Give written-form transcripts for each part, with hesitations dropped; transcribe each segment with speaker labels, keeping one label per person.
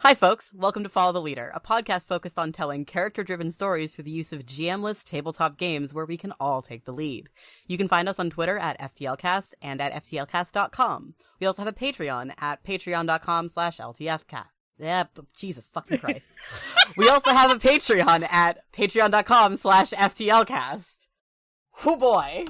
Speaker 1: Hi folks, welcome to Follow the Leader, a podcast focused on telling character-driven stories through the use of GM-less tabletop games where we can all take the lead. You can find us on Twitter at FTLcast and at FTLcast.com. We also have a Patreon at patreon.com/LTFcast. Yeah, Jesus fucking Christ. We also have a Patreon at patreon.com/FTLcast. Oh boy!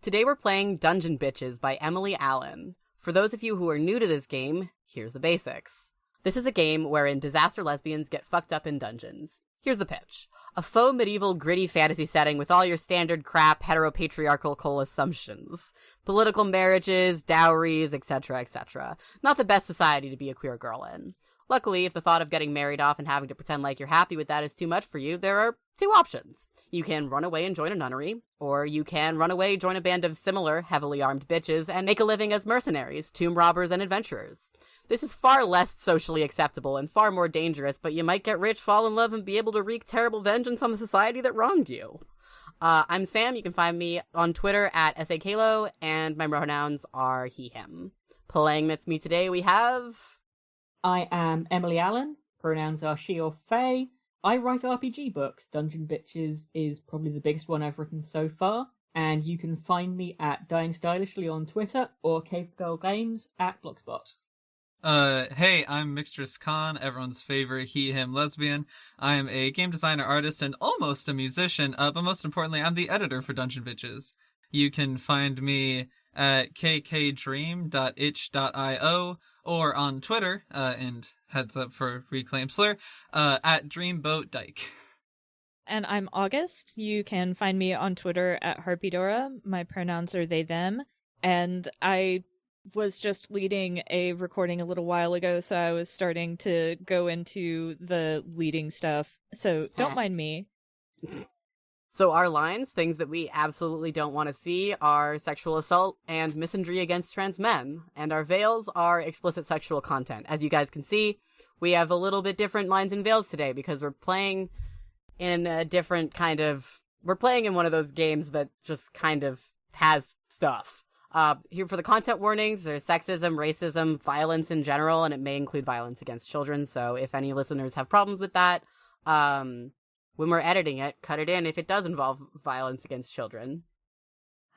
Speaker 1: Today we're playing Dungeon Bitches by Emily Allen. For those of you who are new to this game, here's the basics. This is a game wherein disaster lesbians get fucked up in dungeons. Here's the pitch. A faux medieval gritty fantasy setting with all your standard crap heteropatriarchal assumptions. Political marriages, dowries, etc., etc. Not the best society to be a queer girl in. Luckily, if the thought of getting married off and having to pretend like you're happy with that is too much for you, there are two options. You can run away and join a nunnery, or you can run away, join a band of similar, heavily armed bitches, and make a living as mercenaries, tomb robbers, and adventurers. This is far less socially acceptable and far more dangerous, but you might get rich, fall in love, and be able to wreak terrible vengeance on the society that wronged you. I'm Sam. You can find me on Twitter at SAKalo, and my pronouns are he, him. Playing with me today we have...
Speaker 2: I am Emily Allen. Pronouns are she or they. I write RPG books. Dungeon Bitches is probably the biggest one I've written so far. And you can find me at Dying Stylishly on Twitter or Cave Girl Games at Blogspot.
Speaker 3: Hey, I'm Mixtress Khan, everyone's favorite he, him lesbian. I'm a game designer, artist, and almost a musician, but most importantly, I'm the editor for Dungeon Bitches. You can find me at kkdream.itch.io or on Twitter, and heads up for Reclaim Slur, at DreamBoatDyke.
Speaker 4: And I'm August. You can find me on Twitter at Harpydora. My pronouns are they, them. And I was just leading a recording a little while ago, so I was starting to go into the leading stuff. So don't mind me.
Speaker 1: So our lines, things that we absolutely don't want to see, are sexual assault and misandry against trans men. And our veils are explicit sexual content. As you guys can see, we have a little bit different lines and veils today because we're playing in a different kind of... We're playing in one of those games that just kind of has stuff. Here for the content warnings, there's sexism, racism, violence in general, and it may include violence against children. So if any listeners have problems with that, when we're editing it, cut it in if it does involve violence against children.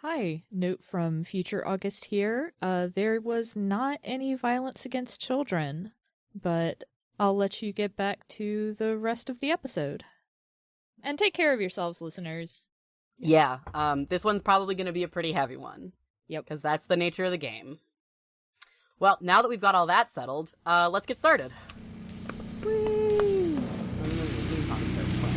Speaker 4: Hi, note from future August here. There was not any violence against children, but I'll let you get back to the rest of the episode. And take care of yourselves, listeners.
Speaker 1: Yeah, this one's probably going to be a pretty heavy one.
Speaker 4: Yep.
Speaker 1: Because that's the nature of the game. Well, now that we've got all that settled, let's get started. Woo! And then the theme song starts playing.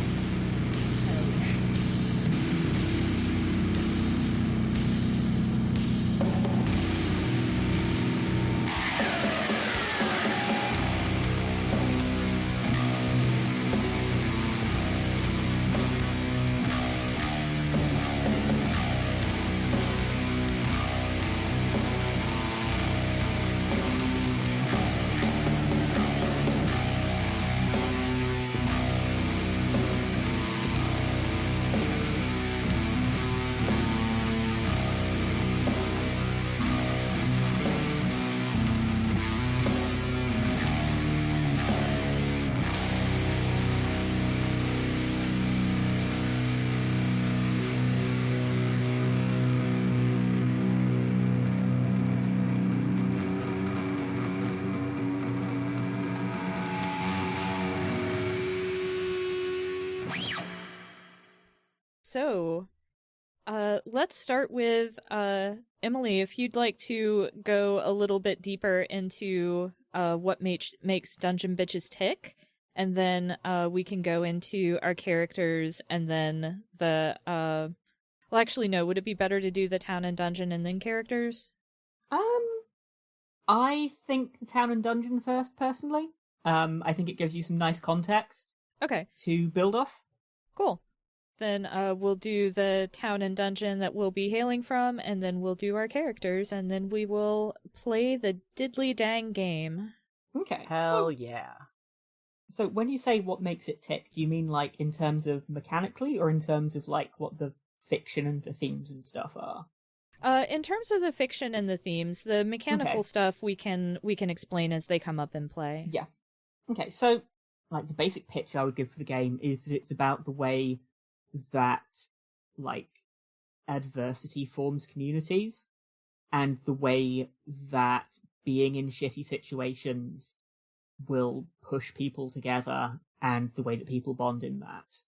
Speaker 4: So, let's start with, Emily, if you'd like to go a little bit deeper into, what makes Dungeon Bitches tick, and then, we can go into our characters, and then well, actually, no, would it be better to do the town and dungeon and then characters?
Speaker 2: I think the town and dungeon first, personally. I think it gives you some nice context.
Speaker 4: Okay.
Speaker 2: To build off.
Speaker 4: Cool. Then we'll do the town and dungeon that we'll be hailing from, and then we'll do our characters, and then we will play the diddly dang game.
Speaker 2: Okay.
Speaker 1: Hell yeah.
Speaker 2: So when you say what makes it tick, do you mean like in terms of mechanically, or in terms of like what the fiction and the themes and stuff are?
Speaker 4: In terms of the fiction and the themes, the mechanical stuff we can explain as they come up in play.
Speaker 2: Yeah. Okay, so, like, the basic pitch I would give for the game is that it's about the way that, like, adversity forms communities, and the way that being in shitty situations will push people together, and the way that people bond in that.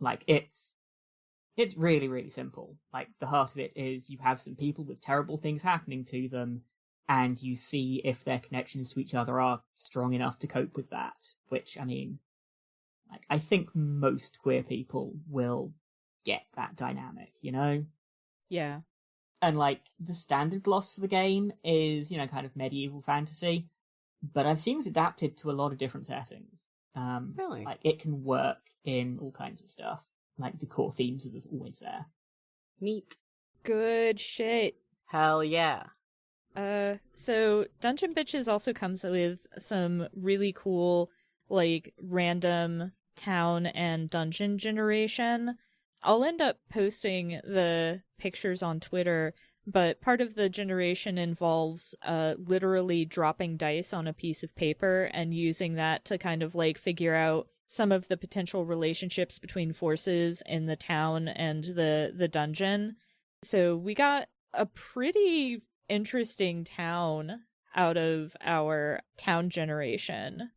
Speaker 2: Like, it's really, really simple. Like, the heart of it is you have some people with terrible things happening to them, and you see if their connections to each other are strong enough to cope with that. Which, I mean, like, I think most queer people will get that dynamic, you know?
Speaker 4: Yeah.
Speaker 2: And, like, the standard gloss for the game is, kind of medieval fantasy, but I've seen it adapted to a lot of different settings.
Speaker 1: Really?
Speaker 2: Like, it can work in all kinds of stuff. Like, the core themes are always there.
Speaker 1: Neat.
Speaker 4: Good shit.
Speaker 1: Hell yeah.
Speaker 4: So Dungeon Bitches also comes with some really cool, like, random town and dungeon generation. I'll end up posting the pictures on Twitter, but part of the generation involves literally dropping dice on a piece of paper and using that to kind of, like, figure out some of the potential relationships between forces in the town and the dungeon. So we got a pretty interesting town out of our town generation.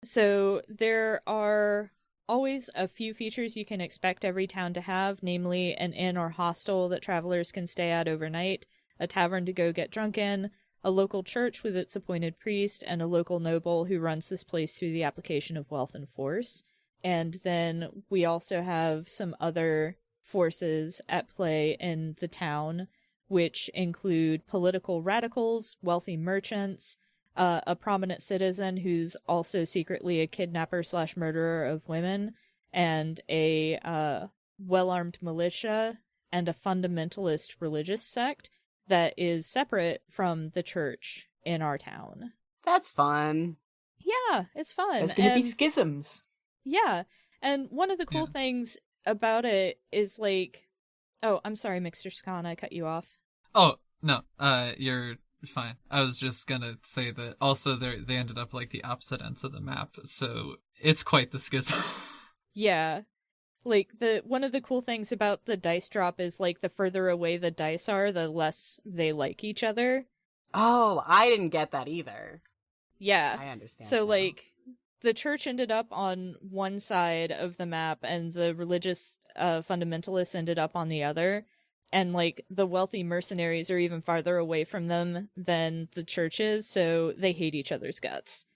Speaker 4: So there are always a few features you can expect every town to have, namely an inn or hostel that travelers can stay at overnight, a tavern to go get drunk in, a local church with its appointed priest, and a local noble who runs this place through the application of wealth and force. And then we also have some other forces at play in the town, which include political radicals, wealthy merchants, a prominent citizen who's also secretly a kidnapper/murderer of women, and a well-armed militia, and a fundamentalist religious sect that is separate from the church in our town.
Speaker 1: That's fun.
Speaker 4: Yeah, it's fun.
Speaker 2: There's going to be schisms.
Speaker 4: Yeah, and one of the cool things about it is, like... Oh, I'm sorry, Mr. Scan, I cut you off.
Speaker 3: Oh, no, you're fine. I was just gonna say that also they ended up like the opposite ends of the map, so it's quite the schism.
Speaker 4: Yeah. Like, one of the cool things about the dice drop is, like, the further away the dice are, the less they like each other.
Speaker 1: Oh, I didn't get that either.
Speaker 4: Yeah.
Speaker 1: I understand.
Speaker 4: So,
Speaker 1: now.
Speaker 4: like, the church ended up on one side of the map, and the religious fundamentalists ended up on the other. And, like, the wealthy mercenaries are even farther away from them than the church is, so they hate each other's guts.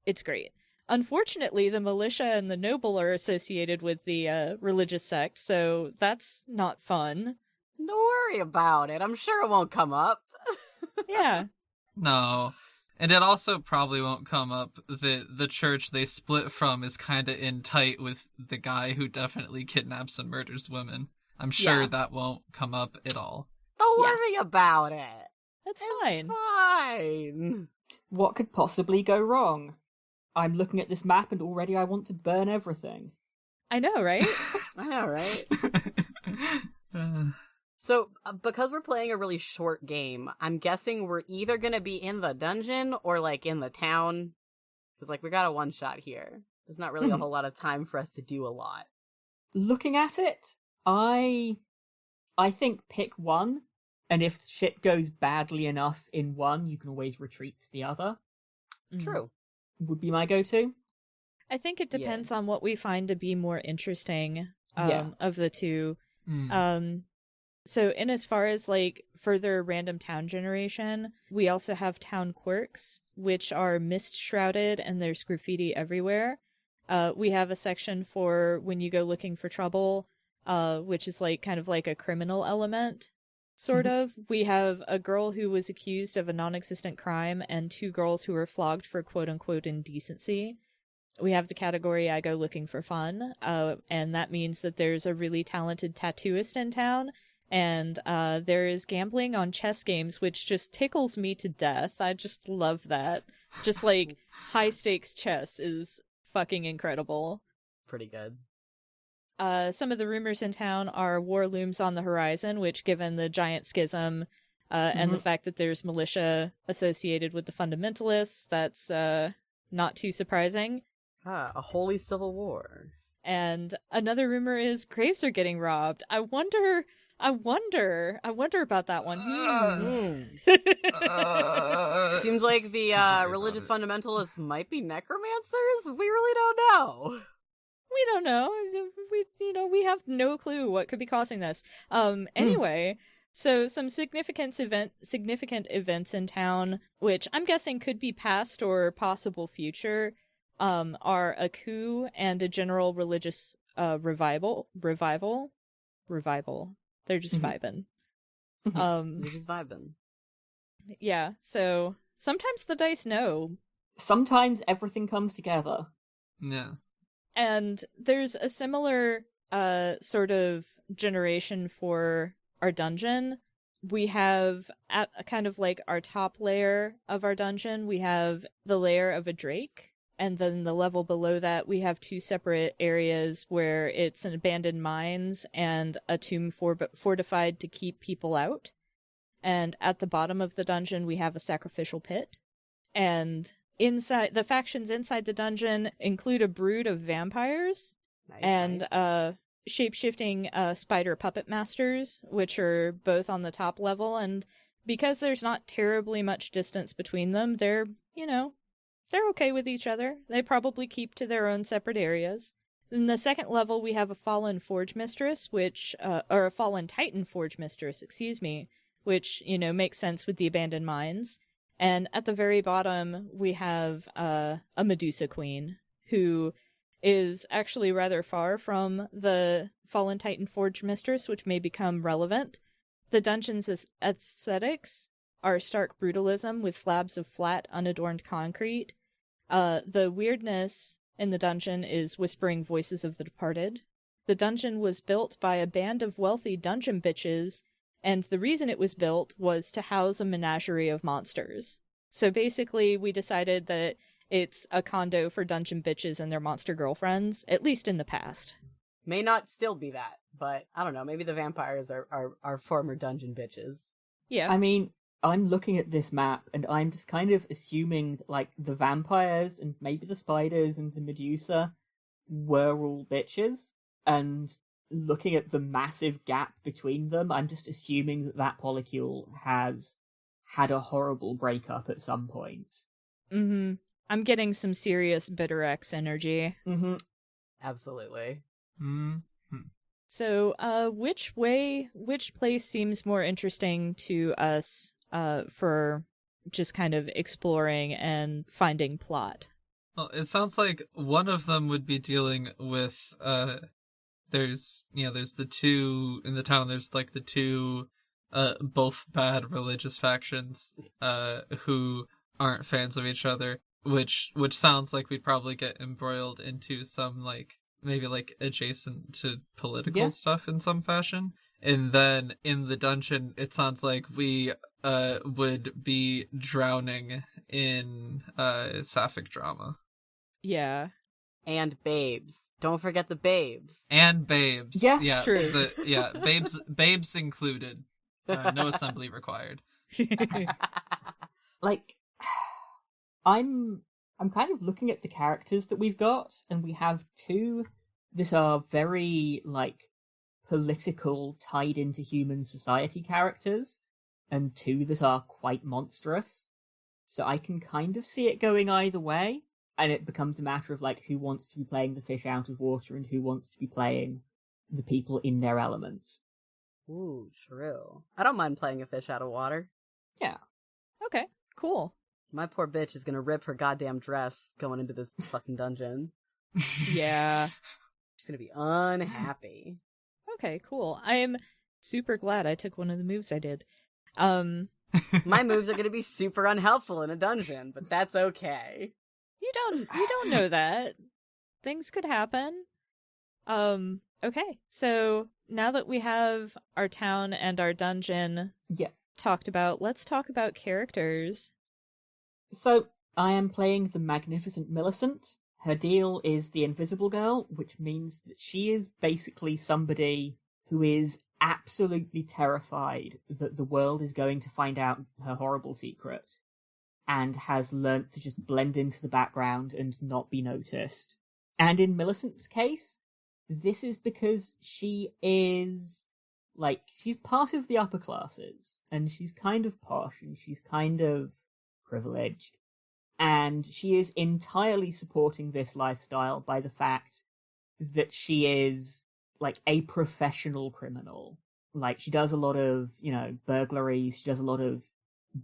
Speaker 4: It's great. Unfortunately, the militia and the noble are associated with the religious sect, so that's not fun.
Speaker 1: Don't worry about it. I'm sure it won't come up.
Speaker 4: Yeah.
Speaker 3: No. And it also probably won't come up that the church they split from is kind of in tight with the guy who definitely kidnaps and murders women. I'm sure that won't come up at all.
Speaker 1: Don't worry about it.
Speaker 4: That's
Speaker 1: It's
Speaker 4: fine.
Speaker 1: fine.
Speaker 2: What could possibly go wrong? I'm looking at this map and already I want to burn everything.
Speaker 4: I know, right?
Speaker 1: I know, right? So, because we're playing a really short game, I'm guessing we're either going to be in the dungeon or, like, in the town. Because, like, we got a one-shot here. There's not really a whole lot of time for us to do a lot.
Speaker 2: Looking at it, I think pick one, and if shit goes badly enough in one, you can always retreat to the other.
Speaker 1: True.
Speaker 2: Would be my go-to.
Speaker 4: I think it depends on what we find to be more interesting of the two. So in as far as, like, further random town generation, we also have town quirks, which are mist-shrouded and there's graffiti everywhere. We have a section for when you go looking for trouble, which is, like, kind of like a criminal element, sort of. We have a girl who was accused of a non-existent crime and 2 girls who were flogged for quote-unquote indecency. We have the category I go looking for fun, and that means that there's a really talented tattooist in town, and there is gambling on chess games, which just tickles me to death. I just love that. Just, like, high-stakes chess is fucking incredible.
Speaker 1: Pretty good.
Speaker 4: Some of the rumors in town are war looms on the horizon, which, given the giant schism and the fact that there's militia associated with the fundamentalists, that's Not too surprising.
Speaker 1: A holy civil war.
Speaker 4: And another rumor is graves are getting robbed. I wonder about that one.
Speaker 1: Seems like the religious fundamentalists might be necromancers. We really don't know.
Speaker 4: We don't know. We have no clue what could be causing this. Anyway, so some significant events in town, which I'm guessing could be past or possible future, are a coup and a general religious revival. They're just vibing.
Speaker 1: They're just vibing.
Speaker 4: Yeah. So sometimes the dice know.
Speaker 2: Sometimes everything comes together.
Speaker 3: Yeah.
Speaker 4: And there's a similar sort of generation for our dungeon. We have, at kind of like our top layer of our dungeon, we have the layer of a drake. And then the level below that, we have two separate areas where it's an abandoned mines and a tomb fortified to keep people out. And at the bottom of the dungeon, we have a sacrificial pit. And inside the factions inside the dungeon include a brood of vampires and shape-shifting spider puppet masters, which are both on the top level. And because there's not terribly much distance between them, they're okay with each other. They probably keep to their own separate areas. In the second level, we have a fallen forge mistress, or a fallen titan forge mistress, which, makes sense with the abandoned mines. And at the very bottom, we have a Medusa Queen, who is actually rather far from the Fallen Titan Forge Mistress, which may become relevant. The dungeon's aesthetics are stark brutalism with slabs of flat, unadorned concrete. The weirdness in the dungeon is whispering voices of the departed. The dungeon was built by a band of wealthy dungeon bitches, and the reason it was built was to house a menagerie of monsters. So basically, we decided that it's a condo for dungeon bitches and their monster girlfriends, at least in the past.
Speaker 1: May not still be that, but I don't know, maybe the vampires are former dungeon bitches.
Speaker 4: Yeah.
Speaker 2: I mean, I'm looking at this map, and I'm just kind of assuming that, like, the vampires and maybe the spiders and the Medusa were all bitches, and looking at the massive gap between them, I'm just assuming that polycule has had a horrible breakup at some point.
Speaker 4: Mm-hmm. I'm getting some serious Bitter X energy.
Speaker 2: Mm-hmm.
Speaker 1: Absolutely.
Speaker 3: Mm-hmm.
Speaker 4: So, which place seems more interesting to us for just kind of exploring and finding plot?
Speaker 3: Well, it sounds like one of them would be dealing with, there's the two, in the town, there's like the two, both bad religious factions, who aren't fans of each other, which sounds like we'd probably get embroiled into some, like, maybe like adjacent to political stuff in some fashion. And then in the dungeon, it sounds like we would be drowning in sapphic drama.
Speaker 4: Yeah.
Speaker 1: And babes. Don't forget the babes.
Speaker 3: And babes.
Speaker 2: Yeah,
Speaker 4: true.
Speaker 3: Babes included. No assembly required.
Speaker 2: Like, I'm kind of looking at the characters that we've got, and we have two that are very, like, political, tied into human society characters, and two that are quite monstrous. So I can kind of see it going either way, and it becomes a matter of, like, who wants to be playing the fish out of water and who wants to be playing the people in their elements.
Speaker 1: Ooh, true. I don't mind playing a fish out of water.
Speaker 2: Yeah.
Speaker 4: Okay, cool.
Speaker 1: My poor bitch is gonna rip her goddamn dress going into this fucking dungeon.
Speaker 4: Yeah.
Speaker 1: She's gonna be unhappy.
Speaker 4: Okay, cool. I'm super glad I took one of the moves I did.
Speaker 1: My moves are gonna be super unhelpful in a dungeon, but that's okay.
Speaker 4: You don't know that. Things could happen. Okay. So now that we have our town and our dungeon talked about, let's talk about characters.
Speaker 2: So, I am playing the Magnificent Millicent. Her deal is the Invisible Girl, which means that she is basically somebody who is absolutely terrified that the world is going to find out her horrible secret. and has learnt to just blend into the background and not be noticed. And in Millicent's case, this is because she is, like, she's part of the upper classes, and she's kind of posh, and she's kind of privileged, and she is entirely supporting this lifestyle by the fact that she is, like, a professional criminal. Like, she does a lot of, burglaries, she does a lot of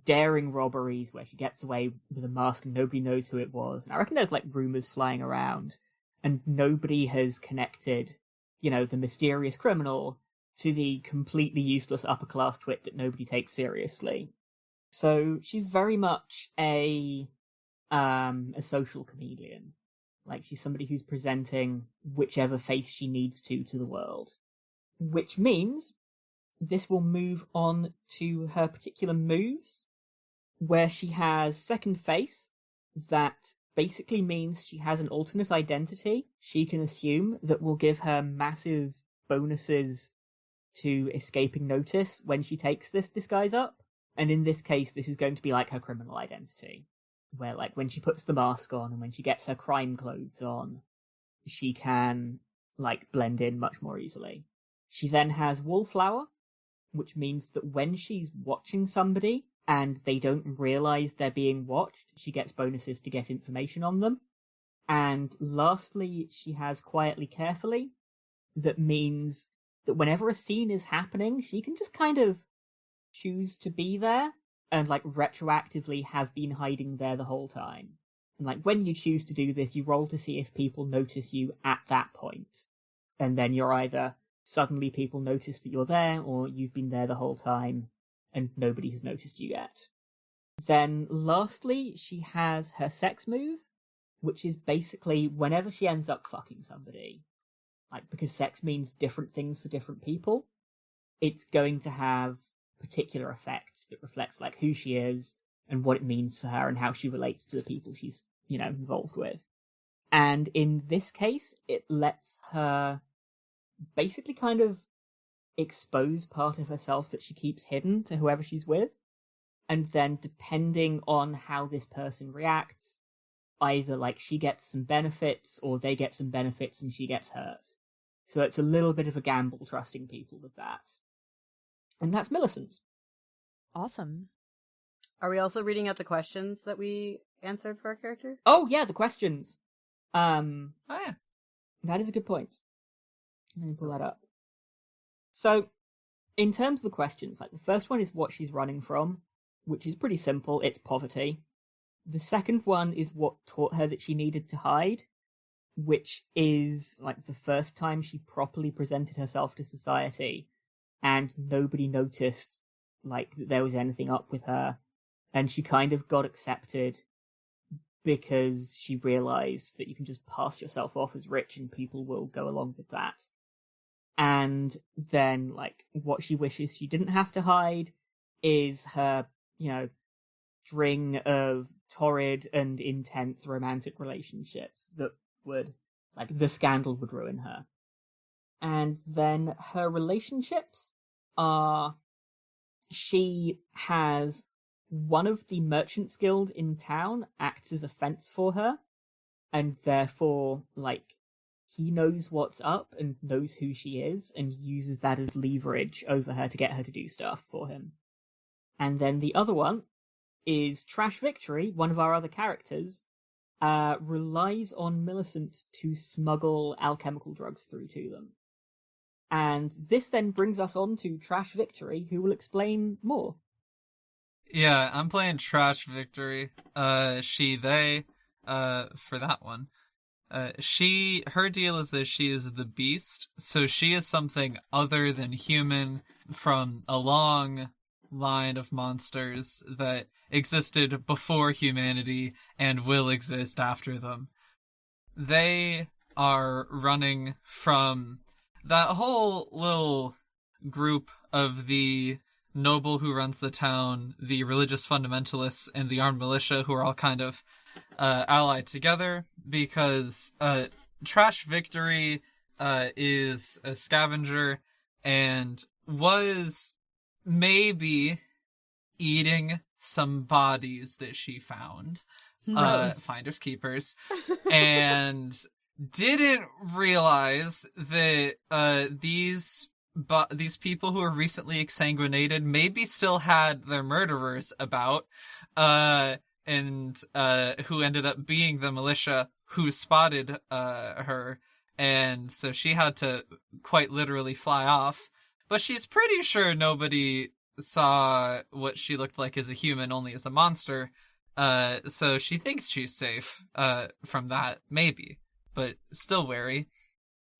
Speaker 2: daring robberies where she gets away with a mask and nobody knows who it was. And I reckon there's, like, rumours flying around, and nobody has connected, the mysterious criminal to the completely useless upper-class twit that nobody takes seriously. So she's very much a social comedian. Like, she's somebody who's presenting whichever face she needs to the world. Which means this will move on to her particular moves, where she has second face. That basically means she has an alternate identity she can assume that will give her massive bonuses to escaping notice when she takes this disguise up. And in this case, this is going to be like her criminal identity, where, like, when she puts the mask on and when she gets her crime clothes on, she can, like, blend in much more easily. She then has Wallflower, which means that when she's watching somebody and they don't realise they're being watched, she gets bonuses to get information on them. And lastly, she has Quietly Carefully, that means that whenever a scene is happening, she can just kind of choose to be there and, like, retroactively have been hiding there the whole time. And, like, when you choose to do this, you roll to see if people notice you at that point. And then you're either suddenly people notice that you're there, or you've been there the whole time and nobody has noticed you yet. Then lastly, she has her sex move, which is basically whenever she ends up fucking somebody, like, because sex means different things for different people, it's going to have particular effect that reflects, like, who she is and what it means for her and how she relates to the people she's, involved with. And in this case, it lets her basically kind of expose part of herself that she keeps hidden to whoever she's with. And then depending on how this person reacts, either, like, she gets some benefits or they get some benefits and she gets hurt. So it's a little bit of a gamble trusting people with that. And that's Millicent.
Speaker 4: Awesome.
Speaker 1: Are we also reading out the questions that we answered for our character?
Speaker 2: Oh, yeah, the questions.
Speaker 3: Oh, yeah.
Speaker 2: That is a good point. Let me pull that up. So, in terms of the questions, like, the first one is what she's running from, which is pretty simple. It's poverty. The second one is what taught her that she needed to hide, which is, like, the first time she properly presented herself to society and nobody noticed, like, that there was anything up with her, and she kind of got accepted because she realised that you can just pass yourself off as rich and people will go along with that. And then, like, what she wishes she didn't have to hide is her, string of torrid and intense romantic relationships that would, like, the scandal would ruin her. And then her relationships are, she has one of the merchants guild in town acts as a fence for her, and therefore, like, he knows what's up and knows who she is and uses that as leverage over her to get her to do stuff for him. And then the other one is Trash Victory, one of our other characters, relies on Millicent to smuggle alchemical drugs through to them. And this then brings us on to Trash Victory, who will explain more.
Speaker 3: Yeah, I'm playing Trash Victory. She, they, for that one. Her deal is that she is the beast, so she is something other than human from a long line of monsters that existed before humanity and will exist after them. They are running from that whole little group of the noble who runs the town, the religious fundamentalists, and the armed militia, who are all kind of allied together, because Trash Victory is a scavenger and was maybe eating some bodies that she found.
Speaker 1: Nice.
Speaker 3: Finders keepers. And didn't realize that these people who were recently exsanguinated maybe still had their murderers about, and who ended up being the militia who spotted her, and so she had to quite literally fly off. But she's pretty sure nobody saw what she looked like as a human, only as a monster. So she thinks she's safe from that, maybe, but still wary.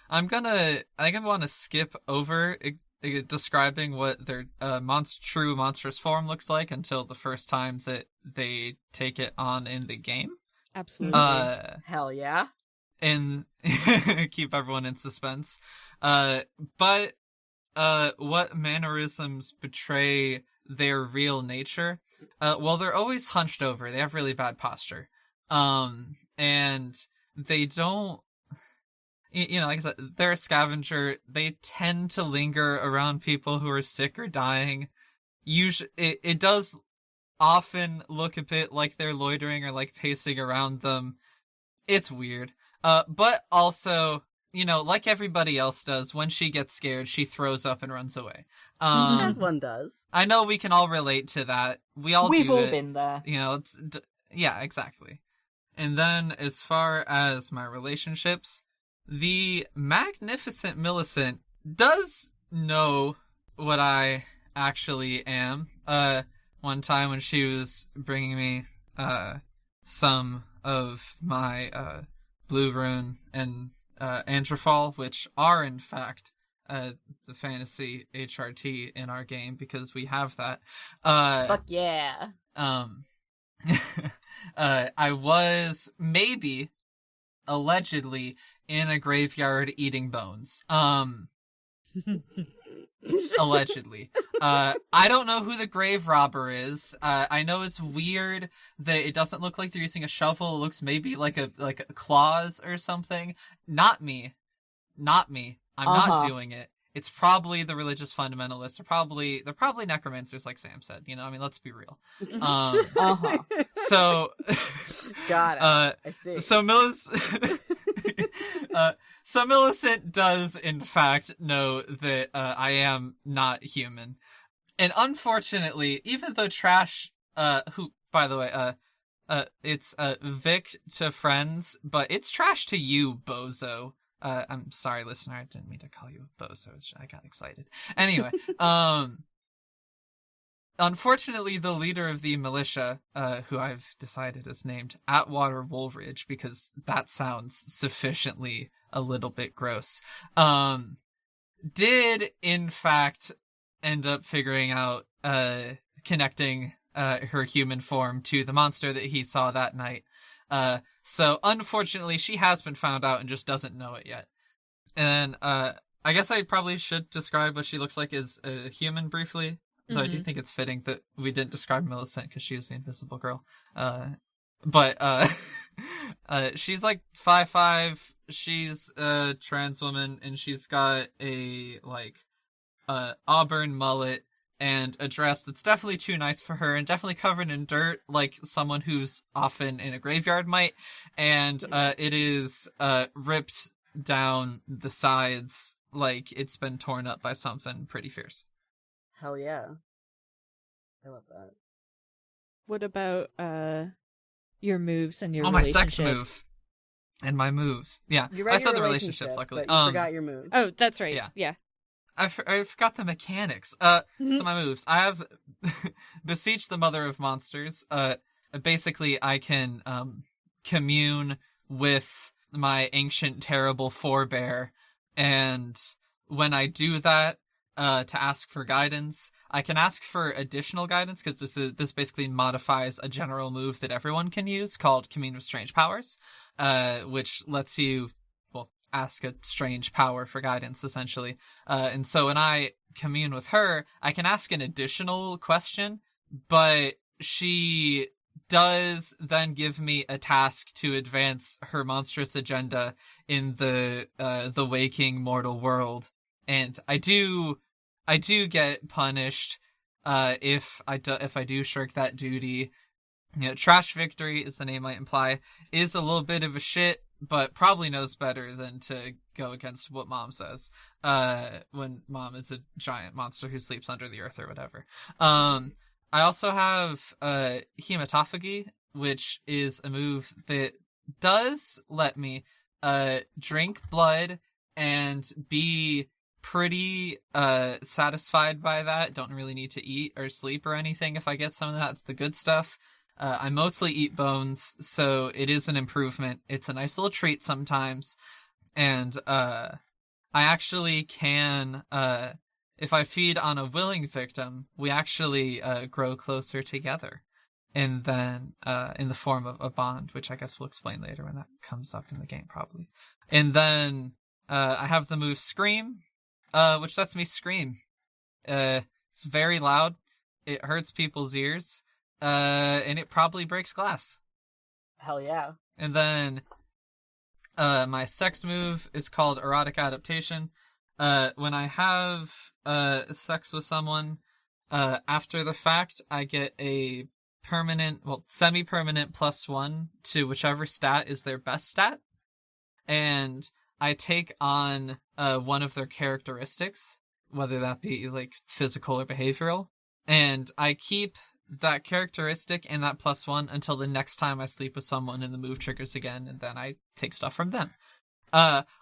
Speaker 3: I think I want to skip over describing what their true monstrous form looks like until the first time that they take it on in the game.
Speaker 4: Absolutely.
Speaker 1: Hell yeah.
Speaker 3: And keep everyone in suspense. But what mannerisms betray their real nature? Well, they're always hunched over. They have really bad posture. And they don't, like I said, they're a scavenger. They tend to linger around people who are sick or dying. Usually, it does often look a bit like they're loitering or like pacing around them. It's weird. But also, like everybody else does, when she gets scared, she throws up and runs away.
Speaker 1: As one does.
Speaker 3: I know we can all relate to that. We've all
Speaker 2: been there.
Speaker 3: Yeah, exactly. And then as far as my relationships, the magnificent Millicent does know what I actually am. One time when she was bringing me some of my Blue Rune and Androfal, which are in fact the fantasy HRT in our game, because we have that.
Speaker 1: Fuck yeah.
Speaker 3: I was maybe allegedly in a graveyard eating bones. Allegedly. I don't know who the grave robber is. I know it's weird that it doesn't look like they're using a shovel. It looks maybe like a claws or something. Not me. I'm not doing it. It's probably the religious fundamentalists. They're probably necromancers, like Sam said. Let's be real. So,
Speaker 1: got it. I see.
Speaker 3: So Millicent does, in fact, know that I am not human. And unfortunately, even though Trash, who, by the way, it's Vic to friends, but it's Trash to you, bozo. I'm sorry, listener, I didn't mean to call you a bozo. I got excited. Anyway, unfortunately, the leader of the militia, who I've decided is named Atwater Woolridge, because that sounds sufficiently a little bit gross, did, in fact, end up figuring out, connecting her human form to the monster that he saw that night. So, unfortunately, she has been found out and just doesn't know it yet. And I guess I probably should describe what she looks like as a human briefly. Though I do think it's fitting that we didn't describe Millicent because she is the invisible girl. But she's like 5'5". She's a trans woman, and she's got a auburn mullet and a dress that's definitely too nice for her, and definitely covered in dirt, like someone who's often in a graveyard might. And it is ripped down the sides like it's been torn up by something pretty fierce.
Speaker 1: Hell yeah. I love that.
Speaker 4: What about your moves and your
Speaker 3: my
Speaker 4: relationships?
Speaker 3: sex move. And my move. Yeah,
Speaker 1: You read
Speaker 3: I said
Speaker 1: your
Speaker 3: the relationships, luckily.
Speaker 1: But you forgot your moves.
Speaker 4: Oh, that's right.
Speaker 3: Yeah.
Speaker 4: Yeah.
Speaker 3: I forgot the mechanics. So my moves. I have Beseech the Mother of Monsters. Basically, I can commune with my ancient, terrible forebear, and when I do that, to ask for guidance, I can ask for additional guidance, because this basically modifies a general move that everyone can use called Commune with Strange Powers, which lets you ask a strange power for guidance, essentially. And so when I commune with her, I can ask an additional question, but she does then give me a task to advance her monstrous agenda in the waking mortal world. And I do get punished if I do shirk that duty. Trash Victory, as the name might imply, is a little bit of a shit, but probably knows better than to go against what Mom says. When Mom is a giant monster who sleeps under the earth or whatever. I also have Hematophagy, which is a move that does let me drink blood and be pretty satisfied by that. Don't really need to eat or sleep or anything if I get some of that. It's the good stuff. I mostly eat bones, so it is an improvement. It's a nice little treat sometimes. And I actually can, if I feed on a willing victim, we actually grow closer together. And then in the form of a bond, which I guess we'll explain later when that comes up in the game, probably. And then I have the move Scream, which lets me scream. It's very loud. It hurts people's ears. And it probably breaks glass.
Speaker 1: Hell yeah.
Speaker 3: And then my sex move is called Erotic Adaptation. When I have sex with someone, after the fact, I get a semi-permanent +1 to whichever stat is their best stat. And I take on one of their characteristics, whether that be like physical or behavioral. And I keep that characteristic and that +1 until the next time I sleep with someone and the move triggers again, and then I take stuff from them.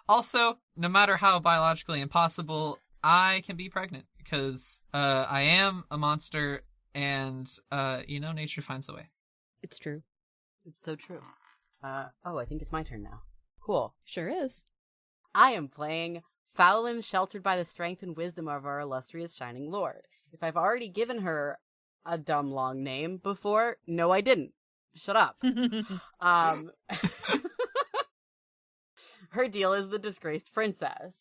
Speaker 3: Also, no matter how biologically impossible, I can be pregnant because I am a monster, and nature finds a way.
Speaker 4: It's true.
Speaker 1: It's so true. I think it's my turn now. Cool.
Speaker 4: Sure is.
Speaker 1: I am playing Fowlin, sheltered by the strength and wisdom of our illustrious Shining Lord. If I've already given her a dumb long name before, no, I didn't. Shut up. Her deal is the disgraced princess.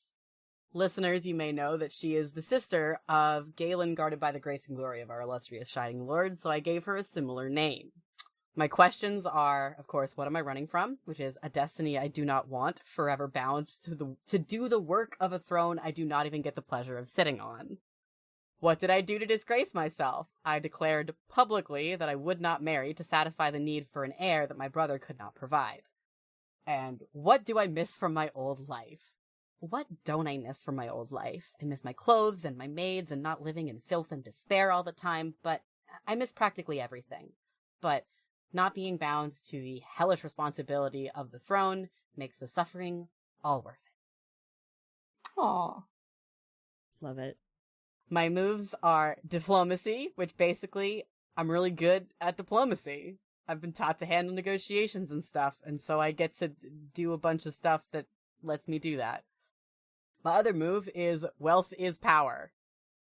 Speaker 1: Listeners, you may know that she is the sister of Galen, guarded by the grace and glory of our illustrious Shining Lord, so I gave her a similar name. My questions are, of course, what am I running from? Which is a destiny I do not want, forever bound to do the work of a throne I do not even get the pleasure of sitting on. What did I do to disgrace myself? I declared publicly that I would not marry to satisfy the need for an heir that my brother could not provide. And what do I miss from my old life? What don't I miss from my old life? I miss my clothes and my maids and not living in filth and despair all the time, but I miss practically everything. But not being bound to the hellish responsibility of the throne makes the suffering all worth it.
Speaker 2: Aww.
Speaker 4: Love it.
Speaker 1: My moves are diplomacy, which basically, I'm really good at diplomacy. I've been taught to handle negotiations and stuff, and so I get to do a bunch of stuff that lets me do that. My other move is wealth is power.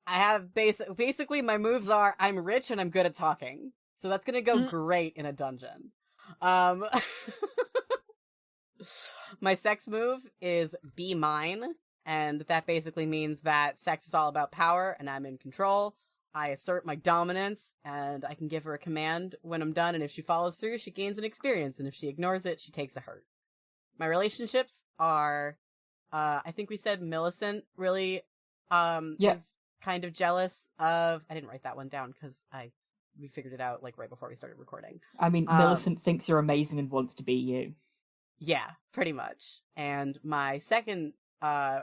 Speaker 1: I have basically my moves are I'm rich and I'm good at talking. So that's gonna go great in a dungeon. My sex move is be mine. And that basically means that sex is all about power, and I'm in control. I assert my dominance, and I can give her a command when I'm done, and if she follows through, she gains an experience, and if she ignores it, she takes a hurt. My relationships are, I think we said Millicent really, is kind of jealous of, I didn't write that one down, because we figured it out, like, right before we started recording.
Speaker 2: I mean, Millicent thinks you're amazing and wants to be you.
Speaker 1: Yeah, pretty much. And my second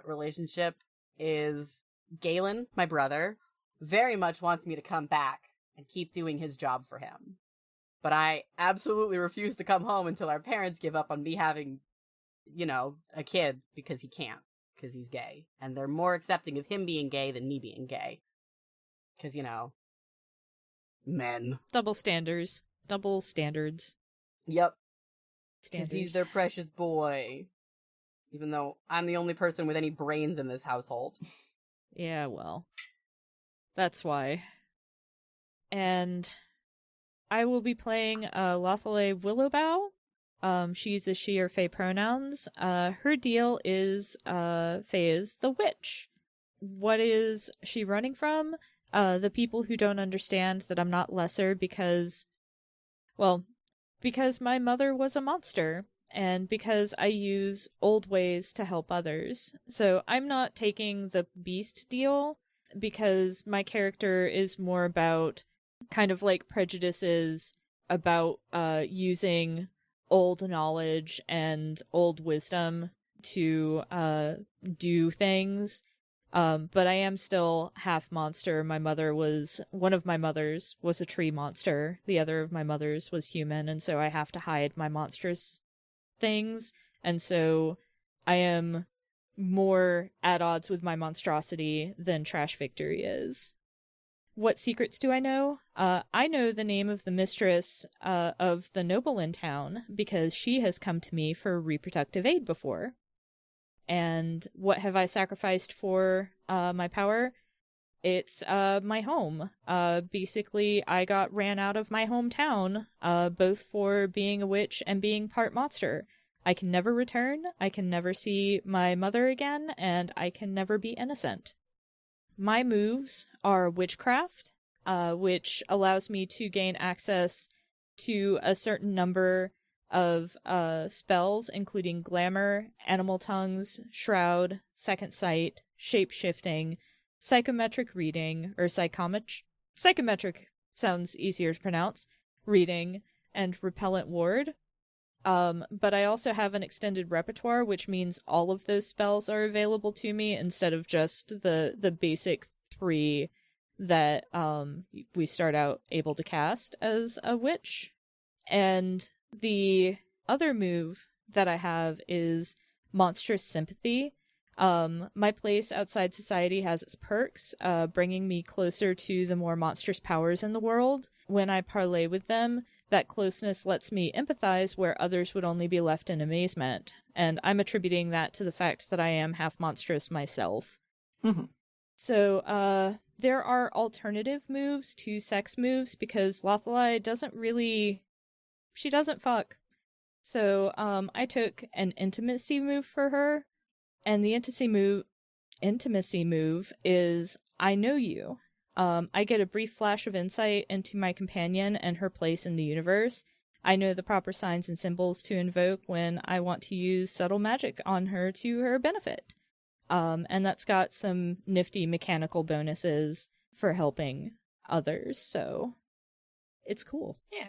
Speaker 1: relationship is Galen, my brother, very much wants me to come back and keep doing his job for him. But I absolutely refuse to come home until our parents give up on me having, a kid, because he can't, because he's gay. And they're more accepting of him being gay than me being gay. Because, men.
Speaker 4: Double standards.
Speaker 1: Yep. Because he's their precious boy. Even though I'm the only person with any brains in this household.
Speaker 4: Yeah, well. That's why. And I will be playing Lothale Willowbow. She uses she or fae pronouns. Her deal is fae is the witch. What is she running from? The people who don't understand that I'm not lesser because my mother was a monster. And because I use old ways to help others. So I'm not taking the beast deal. because my character is more about kind of like prejudices about using old knowledge and old wisdom to do things. But I am still half monster. One of my mothers was a tree monster. The other of my mothers was human, and so I have to hide my monstrous things. And so I am more at odds with my monstrosity than Trash Victory is. What secrets do I know? I know the name of the mistress of the noble in town because she has come to me for reproductive aid before. And what have I sacrificed for my power? It's my home. Basically, I got ran out of my hometown, both for being a witch and being part monster. I can never return, I can never see my mother again, and I can never be innocent. My moves are witchcraft, which allows me to gain access to a certain number of spells, including glamour, animal tongues, shroud, second sight, shape-shifting, psychometric reading, or psychometric sounds easier to pronounce, reading, and repellent ward. But I also have an extended repertoire, which means all of those spells are available to me instead of just the basic 3 that we start out able to cast as a witch. And the other move that I have is Monstrous Sympathy. My place outside society has its perks, bringing me closer to the more monstrous powers in the world. When I parlay with them, that closeness lets me empathize where others would only be left in amazement. And I'm attributing that to the fact that I am half monstrous myself.
Speaker 2: Mm-hmm.
Speaker 4: So, there are alternative moves to sex moves because Lothalai she doesn't fuck. So, I took an intimacy move for her, and the intimacy move is I know you. I get a brief flash of insight into my companion and her place in the universe. I know the proper signs and symbols to invoke when I want to use subtle magic on her to her benefit. And that's got some nifty mechanical bonuses for helping others, so it's cool.
Speaker 3: Yeah.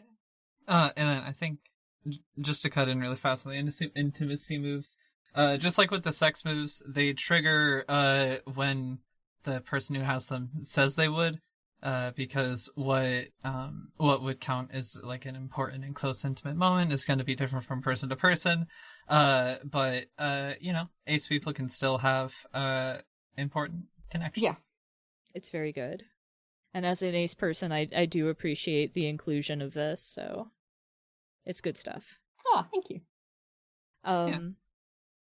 Speaker 3: And then I think, just to cut in really fast on the intimacy moves, just like with the sex moves, they trigger when the person who has them says they would, because what would count as like an important and close intimate moment is going to be different from person to person. But ace people can still have important connections.
Speaker 2: Yes.
Speaker 4: It's very good. And as an ace person, I do appreciate the inclusion of this, so it's good stuff.
Speaker 2: Oh, thank you.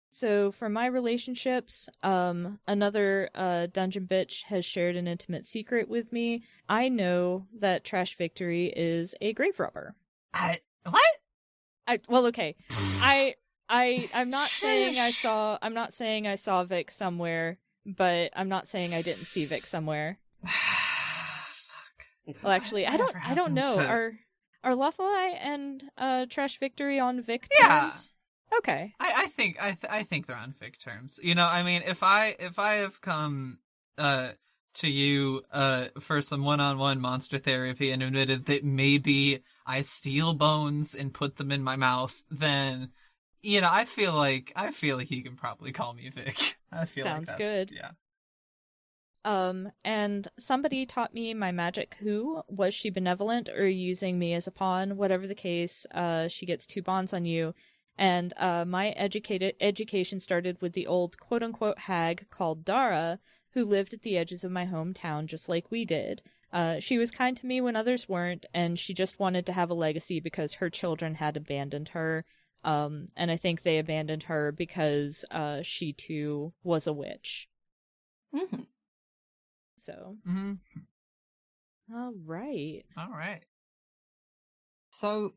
Speaker 4: So for my relationships, another dungeon bitch has shared an intimate secret with me. I know that Trash Victory is a grave robber.
Speaker 3: What?
Speaker 4: Well, okay. I'm not saying I saw Vic somewhere, but I'm not saying I didn't see Vic somewhere.
Speaker 3: Fuck.
Speaker 4: Well, actually, I don't know. Are Lothalai and Trash Victory on Vic terms? Okay.
Speaker 3: I think they're on Vic terms. I mean, if I have come to you for some one-on-one monster therapy and admitted that maybe I steal bones and put them in my mouth, then I feel like you can probably call me Vic. I feel
Speaker 4: Sounds
Speaker 3: like
Speaker 4: good.
Speaker 3: Yeah.
Speaker 4: And somebody taught me my magic who. Was she benevolent or using me as a pawn? Whatever the case, she gets 2 bonds on you. And my education started with the old quote-unquote hag called Dara, who lived at the edges of my hometown just like we did. She was kind to me when others weren't, and she just wanted to have a legacy because her children had abandoned her. And I think they abandoned her because she too was a witch.
Speaker 2: Mm-hmm.
Speaker 4: So.
Speaker 3: Mm-hmm.
Speaker 4: All right.
Speaker 2: So,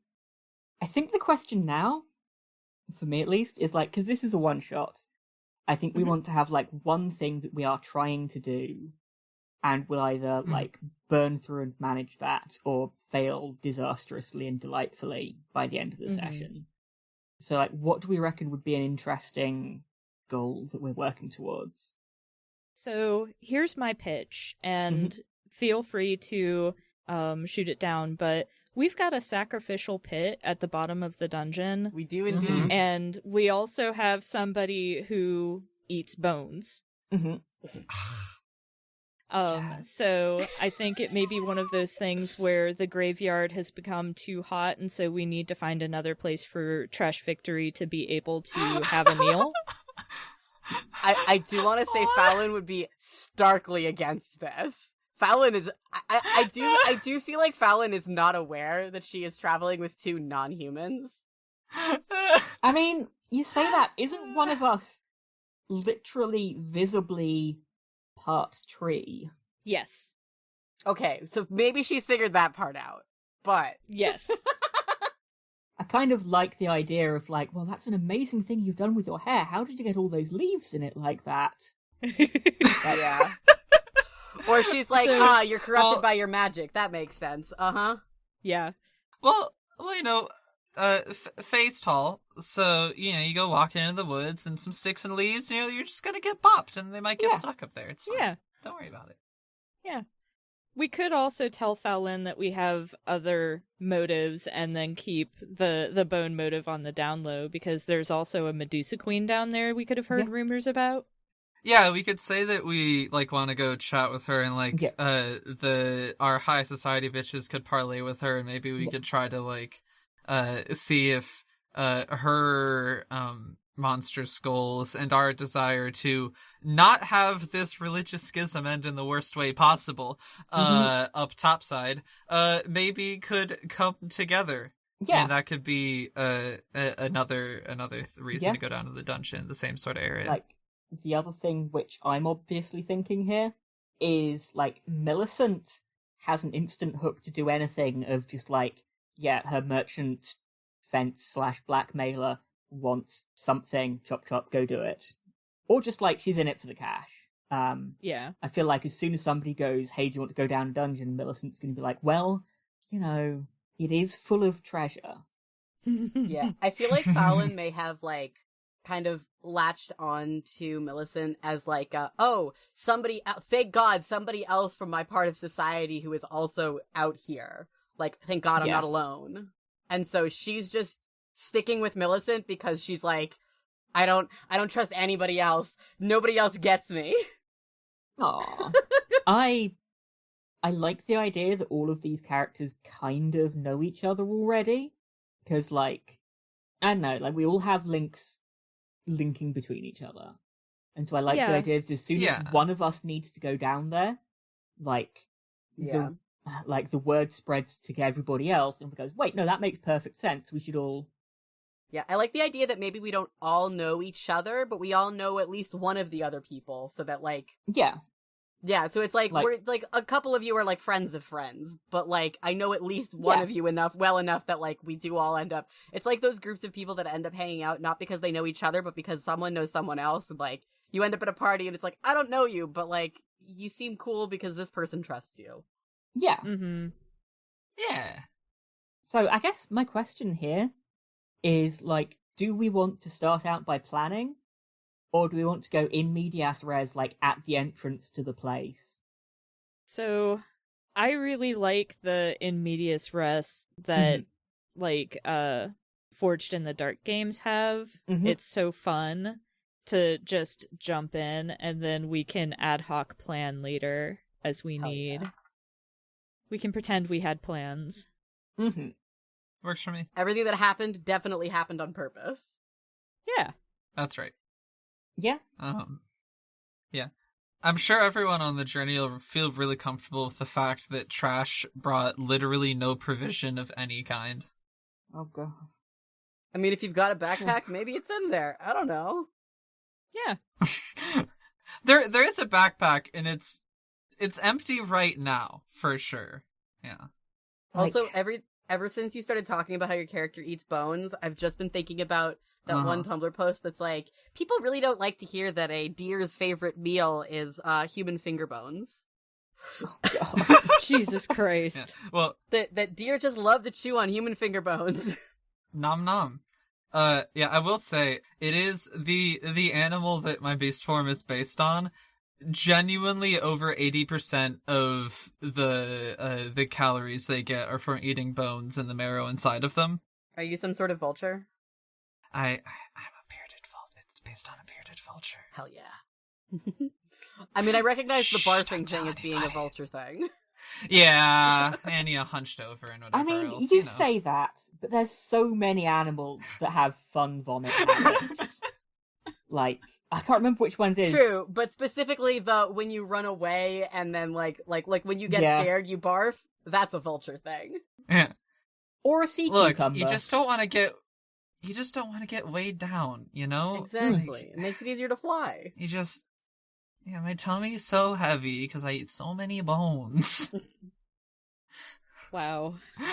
Speaker 2: I think the question now, for me at least, is like, because this is a one-shot, I think we want to have like one thing that we are trying to do, and we'll either like burn through and manage that, or fail disastrously and delightfully by the end of the session. So like, what do we reckon would be an interesting goal that we're working towards?
Speaker 4: So here's my pitch, and feel free to shoot it down, but we've got a sacrificial pit at the bottom of the dungeon.
Speaker 1: We do indeed.
Speaker 4: And we also have somebody who eats bones. So I think it may be one of those things where the graveyard has become too hot, and so we need to find another place for Trash Victory to be able to have a meal.
Speaker 1: I do want to say Fallon would be starkly against this. Fallon is... I do feel like Fallon is not aware that she is traveling with two non-humans.
Speaker 2: I mean, you say that, isn't one of us literally visibly part tree?
Speaker 4: Yes.
Speaker 1: Okay, so maybe she's figured that part out, but...
Speaker 4: Yes.
Speaker 2: I kind of like the idea of like, well, that's an amazing thing you've done with your hair. How did you get all those leaves in it like that?
Speaker 1: Yeah. Or she's like, you're corrupted by your magic. That makes sense. Uh-huh.
Speaker 4: Yeah.
Speaker 3: Well, you know, Faye's tall, so, you know, you go walking into the woods and some sticks and leaves, you know, you're just gonna get bopped and they might get stuck up there. It's fine.
Speaker 4: Yeah.
Speaker 3: Don't worry about it.
Speaker 4: Yeah. We could also tell Fallon that we have other motives and then keep the bone motive on the down low, because there's also a Medusa Queen down there we could have heard rumors about.
Speaker 3: Yeah, we could say that we, like, want to go chat with her and, like, our high society bitches could parlay with her, and maybe we could try to, like, see if her monstrous goals and our desire to not have this religious schism end in the worst way possible up topside maybe could come together. Yeah, and that could be another reason to go down to the dungeon, the same sort of area.
Speaker 2: Like, the other thing which I'm obviously thinking here is, like, Millicent has an instant hook to do anything of just, like, yeah, her merchant fence / blackmailer wants something, chop chop, go do it. Or just, like, she's in it for the cash.
Speaker 4: Yeah.
Speaker 2: I feel like as soon as somebody goes, hey, do you want to go down a dungeon, Millicent's going to be like, well, you know, it is full of treasure.
Speaker 1: Yeah. I feel like Fallon may have, like, kind of latched on to Millicent as, like, somebody, thank God, somebody else from my part of society who is also out here. Like, thank God I'm not alone. And so she's just sticking with Millicent because she's like, I don't trust anybody else. Nobody else gets me.
Speaker 2: Aw. I like the idea that all of these characters kind of know each other already. Because, like, I don't know, like, we all have linking between each other. And so I like the idea that as soon as one of us needs to go down there, like, the word spreads to everybody else, and goes, wait, no, that makes perfect sense. We should all...
Speaker 1: Yeah, I like the idea that maybe we don't all know each other, but we all know at least one of the other people, so that, like...
Speaker 2: Yeah.
Speaker 1: Yeah, so it's like we're, like, a couple of you are, like, friends of friends, but, like, I know at least one of you well enough that, like, we do all end up... It's like those groups of people that end up hanging out, not because they know each other, but because someone knows someone else, and, like, you end up at a party, and it's like, I don't know you, but, like, you seem cool because this person trusts you.
Speaker 2: Yeah.
Speaker 4: Mm-hmm.
Speaker 3: Yeah.
Speaker 2: So I guess my question here is, like, do we want to start out by planning? Or do we want to go in medias res, like, at the entrance to the place?
Speaker 4: So, I really like the in medias res that, like, Forged in the Dark games have. It's so fun to just jump in, and then we can ad hoc plan later as we need. Yeah. We can pretend we had plans.
Speaker 3: Works for me.
Speaker 1: Everything that happened definitely happened on purpose.
Speaker 4: Yeah.
Speaker 3: That's right.
Speaker 2: Yeah.
Speaker 3: Yeah. I'm sure everyone on the journey will feel really comfortable with the fact that Trash brought literally no provision of any kind.
Speaker 2: Oh, God.
Speaker 1: I mean, if you've got a backpack, maybe it's in there. I don't know.
Speaker 4: Yeah.
Speaker 3: There is a backpack, and it's empty right now, for sure. Yeah.
Speaker 1: Also, ever since you started talking about how your character eats bones, I've just been thinking about that one Tumblr post that's like, people really don't like to hear that a deer's favorite meal is human finger bones.
Speaker 2: Oh, God.
Speaker 4: Jesus Christ.
Speaker 3: Yeah. Well,
Speaker 1: that deer just love to chew on human finger bones.
Speaker 3: Nom nom. Yeah, I will say, it is the animal that my beast form is based on genuinely over 80% of the calories they get are from eating bones and the marrow inside of them.
Speaker 1: Are you some sort of vulture?
Speaker 3: I'm a bearded vulture. It's based on a bearded vulture.
Speaker 1: Hell yeah. I mean, I recognize the
Speaker 3: Shh,
Speaker 1: barfing
Speaker 3: don't
Speaker 1: thing
Speaker 3: tell
Speaker 1: as being a
Speaker 3: anybody.
Speaker 1: vulture thing.
Speaker 3: Yeah, and hunched over and whatever
Speaker 2: I mean,
Speaker 3: else,
Speaker 2: you
Speaker 3: know.
Speaker 2: say that, but there's so many animals that have fun vomit habits. Like, I can't remember which one it is.
Speaker 1: True, but specifically the when you run away and then like when you get
Speaker 2: Yeah.
Speaker 1: scared you barf, that's a vulture thing.
Speaker 3: Yeah.
Speaker 2: Or a sea
Speaker 3: Look,
Speaker 2: cucumber.
Speaker 3: you just don't want to get weighed down, you know?
Speaker 1: Exactly.
Speaker 3: Like,
Speaker 1: It makes it easier to fly.
Speaker 3: my tummy's so heavy because I eat so many bones.
Speaker 4: Wow.
Speaker 3: We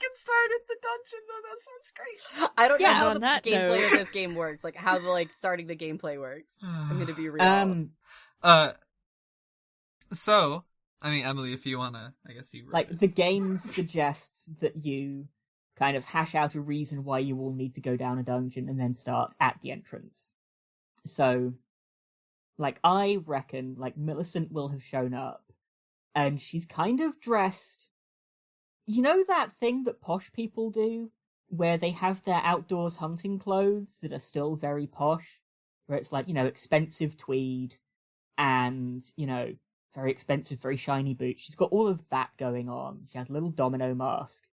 Speaker 3: can start at the dungeon though. That sounds great.
Speaker 1: I don't know
Speaker 4: Yeah,
Speaker 1: how
Speaker 4: on
Speaker 1: the
Speaker 4: that
Speaker 1: gameplay
Speaker 4: note-
Speaker 1: of this game works, like how the starting the gameplay works. I'm gonna be real.
Speaker 3: So, I mean, Emily, if you wanna, I guess you wrote
Speaker 2: Like,
Speaker 3: it.
Speaker 2: the game suggests that you kind of hash out a reason why you will need to go down a dungeon and then start at the entrance. So, like, I reckon, like, Millicent will have shown up, and she's kind of dressed... You know that thing that posh people do? Where they have their outdoors hunting clothes that are still very posh? Where it's like, expensive tweed, and, very expensive, very shiny boots. She's got all of that going on. She has a little domino mask.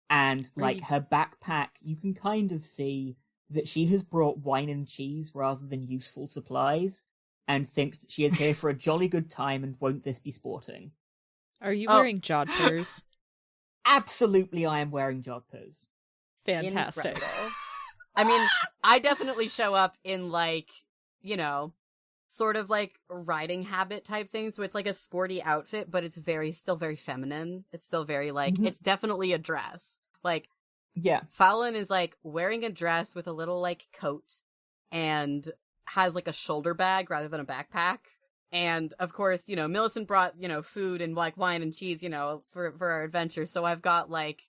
Speaker 2: And, like, her backpack, you can kind of see that she has brought wine and cheese rather than useful supplies, and thinks that she is here for a jolly good time and won't this be sporting.
Speaker 4: Are you
Speaker 1: Oh.
Speaker 4: wearing jodhpurs?
Speaker 2: Absolutely, I am wearing jodhpurs.
Speaker 4: Fantastic.
Speaker 1: Incredible. I mean, I definitely show up in sort of like riding habit type thing. So it's like a sporty outfit, but it's still very feminine. It's still very
Speaker 2: Mhm.
Speaker 1: it's definitely a dress. Like,
Speaker 2: Yeah.
Speaker 1: Fallon is like wearing a dress with a little like coat and has like a shoulder bag rather than a backpack. And of course, Millicent brought, food and like wine and cheese, for our adventure. So I've got like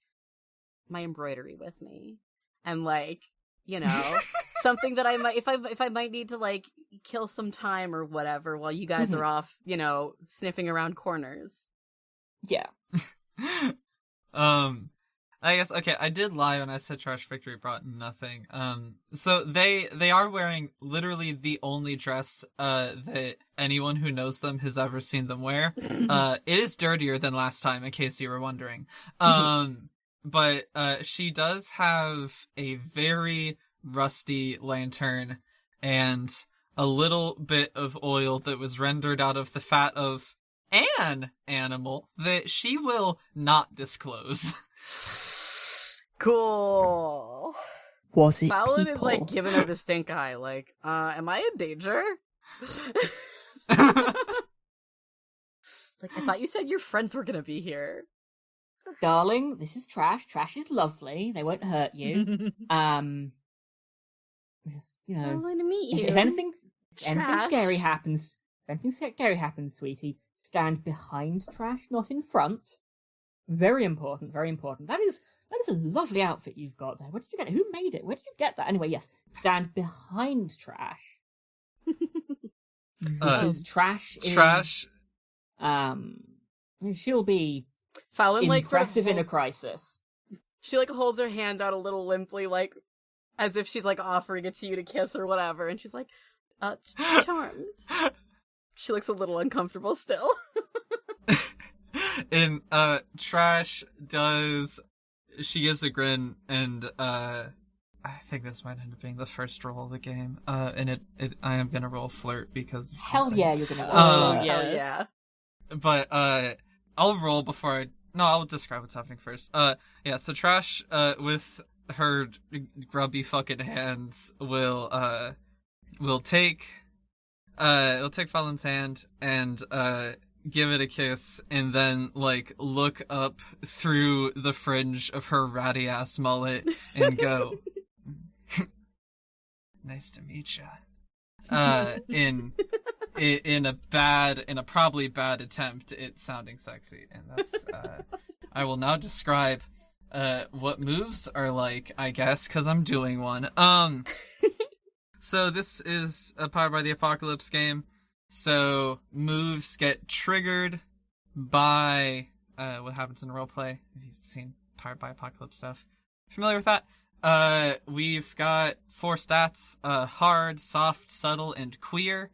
Speaker 1: my embroidery with me and like, something that I might, if I might need to like kill some time or whatever while you guys are off, sniffing around corners.
Speaker 2: Yeah.
Speaker 3: I guess, okay, I did lie when I said Trash Victory brought nothing. So they are wearing literally the only dress that anyone who knows them has ever seen them wear. It is dirtier than last time, in case you were wondering. But she does have a very rusty lantern and a little bit of oil that was rendered out of the fat of an animal that she will not disclose.
Speaker 1: Cool.
Speaker 2: Was it
Speaker 1: Fallon is
Speaker 2: people?
Speaker 1: like giving her the stink eye, like, am I in danger? Like, I thought you said your friends were gonna be here.
Speaker 2: Darling, this is Trash. Trash is lovely. They won't hurt you. Just,
Speaker 1: Lovely to meet you.
Speaker 2: if anything
Speaker 1: Trash.
Speaker 2: scary happens, sweetie, stand behind Trash, not in front. Very important, very important. That is a lovely outfit you've got there. Where did you get it? Who made it? Where did you get that? Anyway, yes, stand behind Trash. Because Trash is... she'll be
Speaker 1: Fallon, like, sort of
Speaker 2: impressive in a crisis.
Speaker 1: she like holds her hand out a little limply, like as if she's like offering it to you to kiss or whatever, and she's like, charmed. She looks a little uncomfortable still.
Speaker 3: And Trash does, she gives a grin, and I think this might end up being the first roll of the game. And I am gonna roll flirt because of
Speaker 2: Hell
Speaker 3: course
Speaker 2: yeah, you're gonna.
Speaker 4: yes.
Speaker 1: Oh, yeah.
Speaker 3: But I'll roll before I'll describe what's happening first. Yeah, so Trash with her grubby fucking hands will take Fallon's hand and give it a kiss, and then like look up through the fringe of her ratty ass mullet and go, "Nice to meet you." In a probably bad attempt at sounding sexy, and that's I will now describe what moves are like, I guess, because I'm doing one. So this is a Powered by the Apocalypse game. So moves get triggered by what happens in roleplay. If you've seen Powered by Apocalypse stuff, familiar with that? We've got 4 stats: hard, soft, subtle, and queer.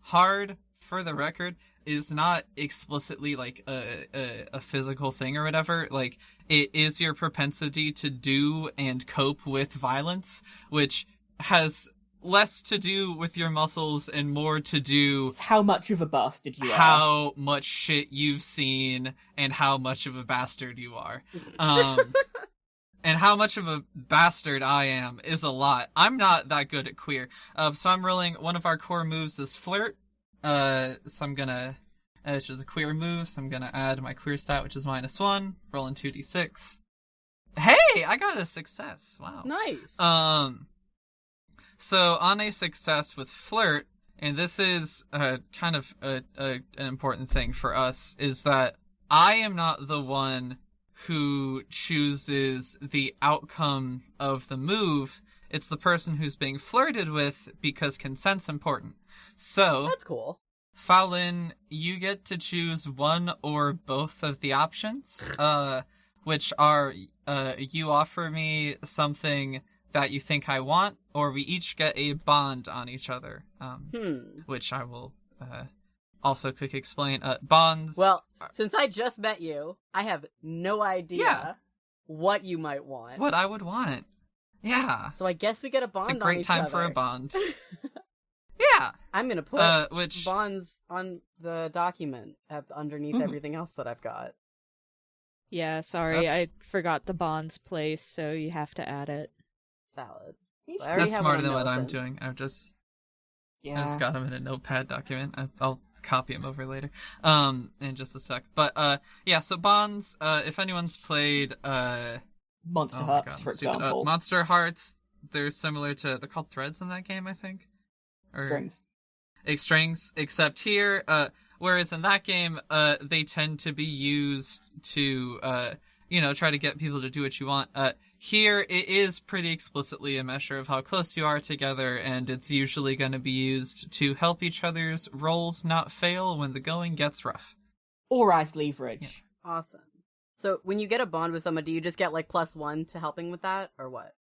Speaker 3: Hard, for the record, is not explicitly like a physical thing or whatever. Like, it is your propensity to do and cope with violence, which has less to do with your muscles and more to do
Speaker 2: It's how much of a bastard you are.
Speaker 3: how much shit you've seen and how much of a bastard you are. And how much of a bastard I am is a lot. I'm not that good at queer. So I'm rolling, one of our core moves is flirt. So I'm gonna, which is a queer move, so I'm gonna add my queer stat, which is -1, rolling 2d6. Hey, I got a success. Wow.
Speaker 1: Nice.
Speaker 3: So on a success with flirt, and this is kind of an important thing for us, is that I am not the one who chooses the outcome of the move. It's the person who's being flirted with, because consent's important. So
Speaker 1: That's cool.
Speaker 3: Fallon, you get to choose one or both of the options, which are you offer me something that you think I want, or we each get a bond on each other, which I will also quick explain. Bonds.
Speaker 1: Well, since I just met you, I have no idea what you might want.
Speaker 3: What I would want. Yeah.
Speaker 1: So I guess we get a bond on
Speaker 3: It's a great
Speaker 1: each
Speaker 3: time
Speaker 1: other.
Speaker 3: for a bond. Yeah.
Speaker 1: I'm gonna put
Speaker 3: which
Speaker 1: bonds on the document underneath everything else that I've got.
Speaker 4: Yeah, sorry,
Speaker 3: That's-
Speaker 4: I forgot the bonds place, so you have to add it.
Speaker 1: It's valid.
Speaker 2: He's
Speaker 1: I already
Speaker 3: That's
Speaker 1: have
Speaker 3: smarter
Speaker 1: one
Speaker 3: than
Speaker 1: on
Speaker 3: what I'm
Speaker 1: Millicent.
Speaker 3: doing. I just
Speaker 2: Yeah.
Speaker 3: got them in a notepad document. I'll copy them over later. In just a sec. But yeah. So bonds. If anyone's played
Speaker 2: Monster
Speaker 3: oh my
Speaker 2: Hearts,
Speaker 3: God,
Speaker 2: for
Speaker 3: I'm stupid.
Speaker 2: example.
Speaker 3: Monster Hearts. They're similar to, they're called threads in that game, I think. Or
Speaker 2: Strings.
Speaker 3: strings, except here, whereas in that game, they tend to be used to, try to get people to do what you want. Here, it is pretty explicitly a measure of how close you are together, and it's usually going to be used to help each other's rolls not fail when the going gets rough.
Speaker 2: Or as leverage.
Speaker 1: Awesome. So when you get a bond with someone, do you just get like +1 to helping with that, or what?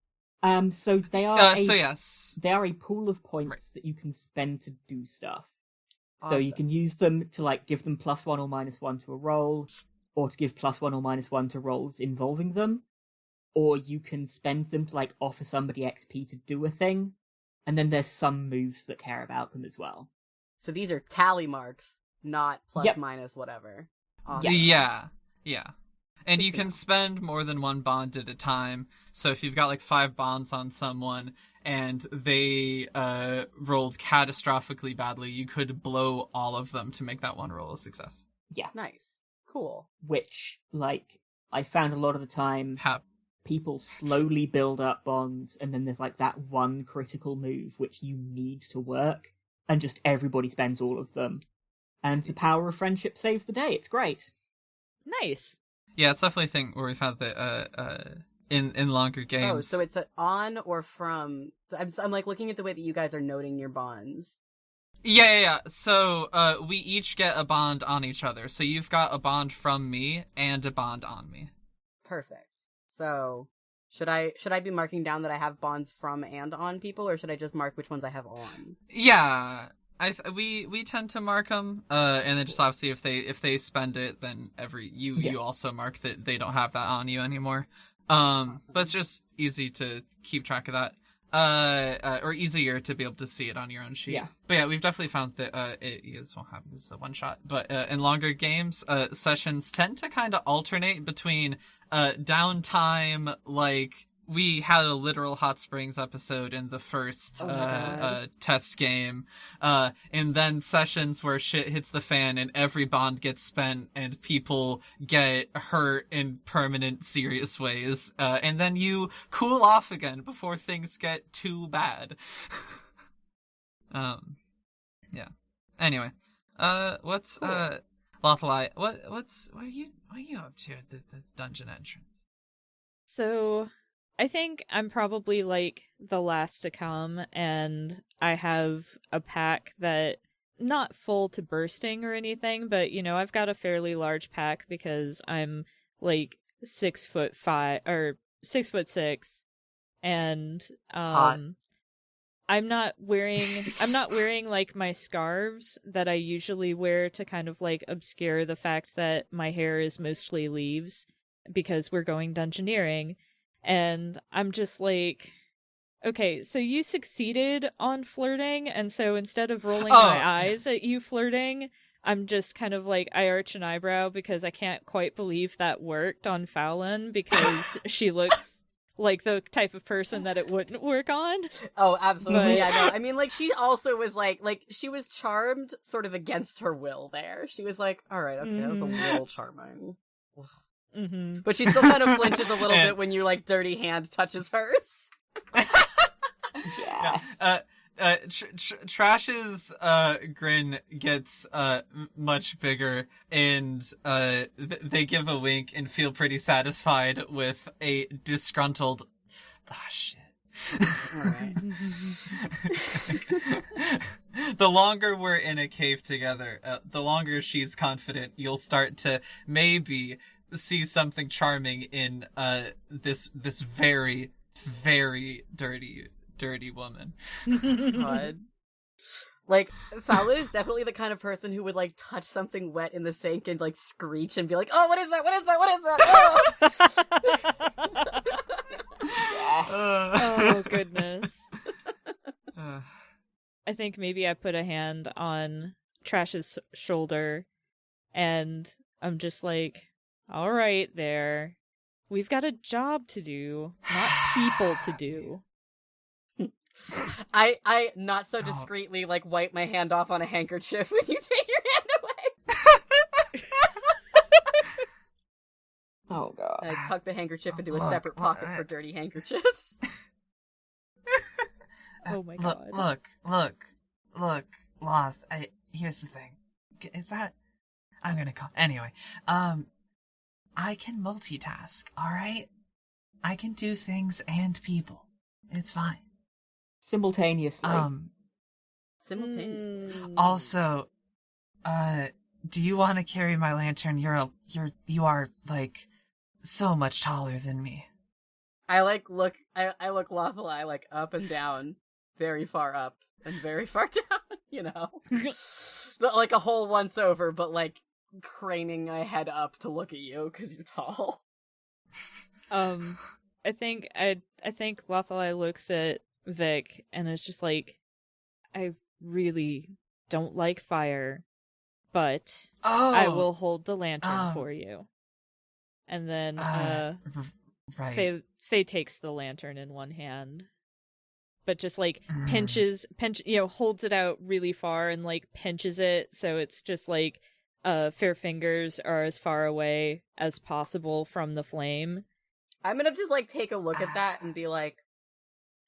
Speaker 2: So they are
Speaker 3: So yes.
Speaker 2: they are a pool of points
Speaker 3: Right.
Speaker 2: that you can spend to do stuff. So
Speaker 1: Awesome.
Speaker 2: you can use them to like give them +1 or -1 to a roll, or to give +1 or -1 to rolls involving them, or you can spend them to like offer somebody XP to do a thing, and then there's some moves that care about them as well.
Speaker 1: So these are tally marks, not plus
Speaker 2: Yep.
Speaker 1: minus whatever. Awesome.
Speaker 3: Yeah. And
Speaker 1: Good
Speaker 3: you
Speaker 1: to
Speaker 3: can
Speaker 1: know.
Speaker 3: spend more than one bond at a time. So if you've got like 5 bonds on someone and they rolled catastrophically badly, you could blow all of them to make that one roll a success.
Speaker 2: Yeah,
Speaker 1: Nice. Cool.
Speaker 2: which like I found a lot of the time people slowly build up bonds, and then there's like that one critical move which you need to work, and just everybody spends all of them. And the power of friendship saves the day. It's great.
Speaker 4: Nice.
Speaker 3: Yeah, it's definitely a thing where we've had that in longer games.
Speaker 1: Oh, so it's an on or from. I'm like looking at the way that you guys are noting your bonds.
Speaker 3: Yeah. So we each get a bond on each other. So you've got a bond from me and a bond on me.
Speaker 1: Perfect. So should I be marking down that I have bonds from and on people, or should I just mark which ones I have on?
Speaker 3: Yeah. We tend to mark them, and then just obviously if they spend it, then you also mark that they don't have that on you anymore.
Speaker 1: Awesome.
Speaker 3: But it's just easy to keep track of that, or easier to be able to see it on your own sheet.
Speaker 2: Yeah.
Speaker 3: But yeah, we've definitely found that this won't happen. This is a one shot. But in longer games, sessions tend to kind of alternate between downtime, like. We had a literal Hot Springs episode in the first
Speaker 1: Oh my God.
Speaker 3: test game, and then sessions where shit hits the fan and every bond gets spent and people get hurt in permanent, serious ways, and then you cool off again before things get too bad. Yeah. Anyway, what's Lothalai? What are you up to at the dungeon entrance?
Speaker 4: So I think I'm probably like the last to come, and I have a pack that not full to bursting or anything, but I've got a fairly large pack because I'm like 6'5" or 6'6", and
Speaker 1: Hot.
Speaker 4: I'm not wearing like my scarves that I usually wear to kind of like obscure the fact that my hair is mostly leaves because we're going dungeoneering. And I'm just like, okay, so you succeeded on flirting, and so instead of rolling my eyes at you flirting, I'm just kind of like, I arch an eyebrow because I can't quite believe that worked on Fallon because she looks like the type of person that it wouldn't work on.
Speaker 1: Oh, absolutely.
Speaker 4: But-
Speaker 1: Yeah, no. I mean, like, she also was like she was charmed sort of against her will there. She was like, all right, okay, that was a little charming.
Speaker 4: Mm-hmm.
Speaker 1: But she still kind of flinches a little bit when your, like, dirty hand touches hers.
Speaker 2: Yes.
Speaker 3: Trash's grin gets much bigger, and they give a wink and feel pretty satisfied with a disgruntled shit.
Speaker 1: Alright.
Speaker 3: The longer we're in a cave together, the longer she's confident you'll start to maybe see something charming in this very, very dirty woman.
Speaker 1: God. Like, Fallon is definitely the kind of person who would, like, touch something wet in the sink and, like, screech and be like, oh, what is that? What is that? What is that? Oh!
Speaker 2: Yes.
Speaker 4: Oh, goodness. I think maybe I put a hand on Trash's shoulder, and I'm just like, all right there. We've got a job to do, not people to do.
Speaker 1: I not so discreetly, like, wipe my hand off on a handkerchief when you take your hand away.
Speaker 2: Oh, God.
Speaker 1: I tuck the handkerchief into a separate pocket for dirty handkerchiefs.
Speaker 4: Oh my God.
Speaker 3: Look, Loth, here's the thing. Is that... I'm gonna call... Anyway, I can multitask, alright? I can do things and people. It's fine.
Speaker 2: Simultaneously.
Speaker 1: Simultaneously.
Speaker 3: Also, do you want to carry my lantern? You are, like, so much taller than me.
Speaker 1: I look lawful. I like up and down, very far up and very far down. But, like, a whole once over, but like craning my head up to look at you because you're tall.
Speaker 4: I think Lothalai looks at Vic and is just like, I really don't like fire, but I will hold the lantern for you. And then
Speaker 3: right.
Speaker 4: Faye takes the lantern in one hand, but just like holds it out really far and like pinches it so it's just like Fair fingers are as far away as possible from the flame.
Speaker 1: I'm gonna just like take a look at that and be like,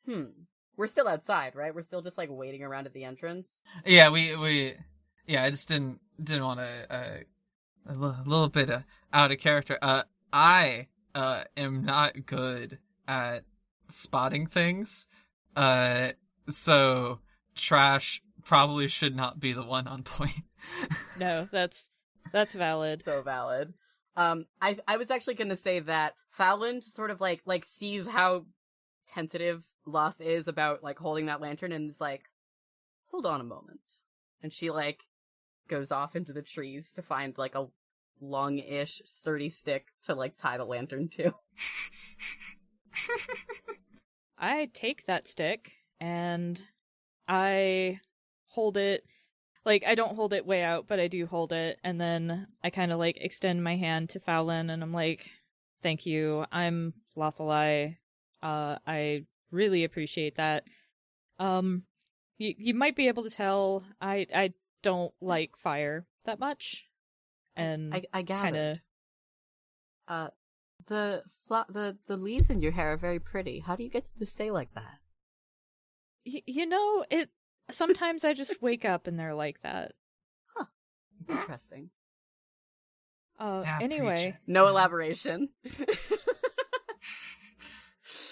Speaker 1: we're still outside, right? We're still just like waiting around at the entrance.
Speaker 3: Yeah, I just didn't want to a little bit out of character. I am not good at spotting things. So Trash probably should not be the one on point.
Speaker 4: No, that's valid.
Speaker 1: So valid. I was actually gonna say that Fallon sort of like sees how tentative Loth is about like holding that lantern and is like, hold on a moment. And she like goes off into the trees to find like a long-ish sturdy stick to like tie the lantern to.
Speaker 4: I take that stick and I hold it. Like, I don't hold it way out, but I do hold it. And then I kind of, like, extend my hand to Fallon, and I'm like, thank you. I'm Lothalai. I really appreciate that. You might be able to tell I don't like fire that much. And
Speaker 1: I gathered.
Speaker 4: Kinda...
Speaker 1: The leaves in your hair are very pretty. How do you get them to stay like that?
Speaker 4: Sometimes I just wake up and they're like that.
Speaker 1: Huh. Interesting.
Speaker 4: Anyway.
Speaker 1: No elaboration.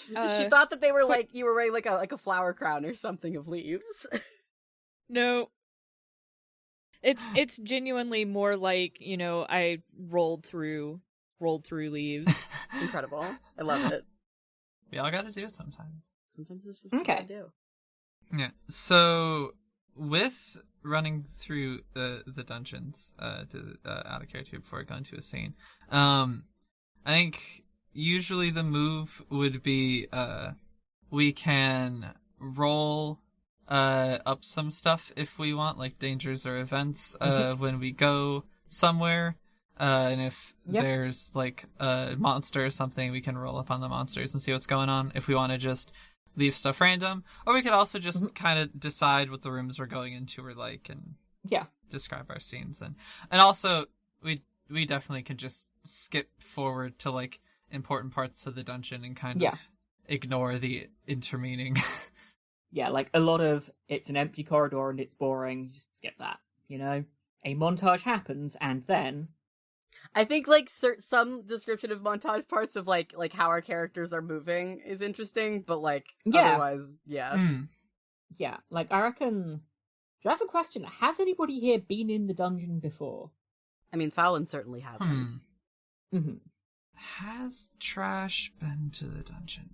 Speaker 1: She thought that they were like you were wearing like a flower crown or something of leaves.
Speaker 4: No. It's genuinely more like, I rolled through leaves.
Speaker 1: Incredible. I love it.
Speaker 3: We all gotta do it sometimes.
Speaker 1: Sometimes this is what you gotta do.
Speaker 3: Yeah. So with running through the dungeons out of character before going to a scene, I think usually the move would be we can roll up some stuff if we want, like dangers or events when we go somewhere. And if there's like a monster or something, we can roll up on the monsters and see what's going on if we want to just leave stuff random. Or we could also just kind of decide what the rooms we're going into are like and describe our scenes. And also, we definitely can just skip forward to like important parts of the dungeon and kind of ignore the intermeaning.
Speaker 2: Yeah, like a lot of it's an empty corridor and it's boring, just skip that, A montage happens and then...
Speaker 1: I think like some description of montage parts of like how our characters are moving is interesting, but like otherwise,
Speaker 2: Yeah, like I reckon... That's a question. Has anybody here been in the dungeon before?
Speaker 1: I mean, Fallon certainly hasn't.
Speaker 3: Has Trash been to the dungeon?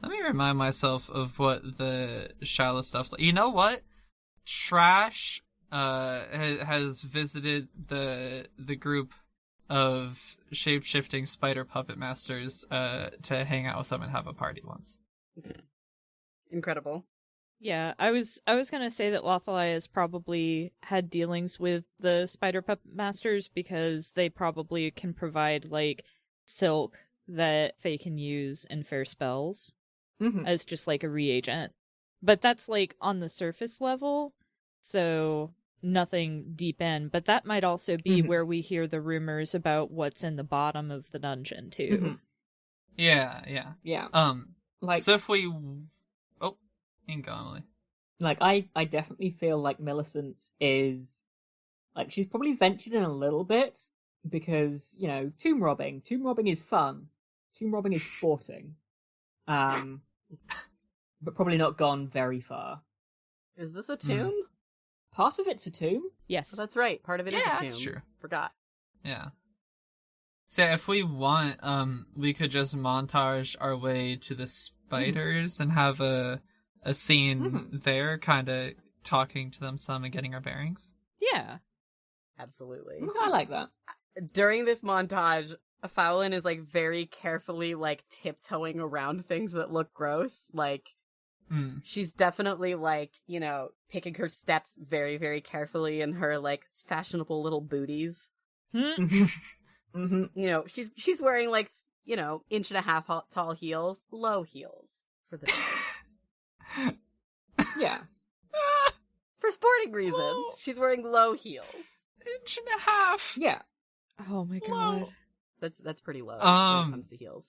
Speaker 3: Let me remind myself of what the shallow stuff's like. You know what? Trash has visited the group of shape-shifting spider puppet masters to hang out with them and have a party once.
Speaker 1: Incredible.
Speaker 4: Yeah, I was gonna say that Lothalia has probably had dealings with the spider puppet masters because they probably can provide like silk that Faye can use in fair spells as just like a reagent. But that's like on the surface level, so nothing deep in. But that might also be where we hear the rumors about what's in the bottom of the dungeon too.
Speaker 3: Yeah.
Speaker 2: Like,
Speaker 3: so if we, you can go, Emily.
Speaker 2: Like, I definitely feel like Millicent is, like, she's probably ventured in a little bit because, tomb robbing is fun. Tomb robbing is sporting. But probably not gone very far.
Speaker 1: Is this a tomb?
Speaker 2: Part of it's a tomb.
Speaker 4: Yes.
Speaker 1: Oh, that's right. Part of it is a tomb.
Speaker 3: That's true.
Speaker 1: Forgot.
Speaker 3: Yeah. So if we want, we could just montage our way to the spiders and have a scene there, kind of talking to them some and getting our bearings.
Speaker 4: Yeah.
Speaker 1: Absolutely.
Speaker 2: I like that.
Speaker 1: During this montage, Fallon is like very carefully like tiptoeing around things that look gross. Like she's definitely like, picking her steps very, very carefully in her like fashionable little booties. She's wearing like, 1.5 tall heels, low heels for the
Speaker 2: Yeah.
Speaker 1: for sporting reasons. She's wearing low heels.
Speaker 3: 1.5.
Speaker 2: Yeah.
Speaker 4: Oh my god.
Speaker 1: That's pretty low when it comes to heels.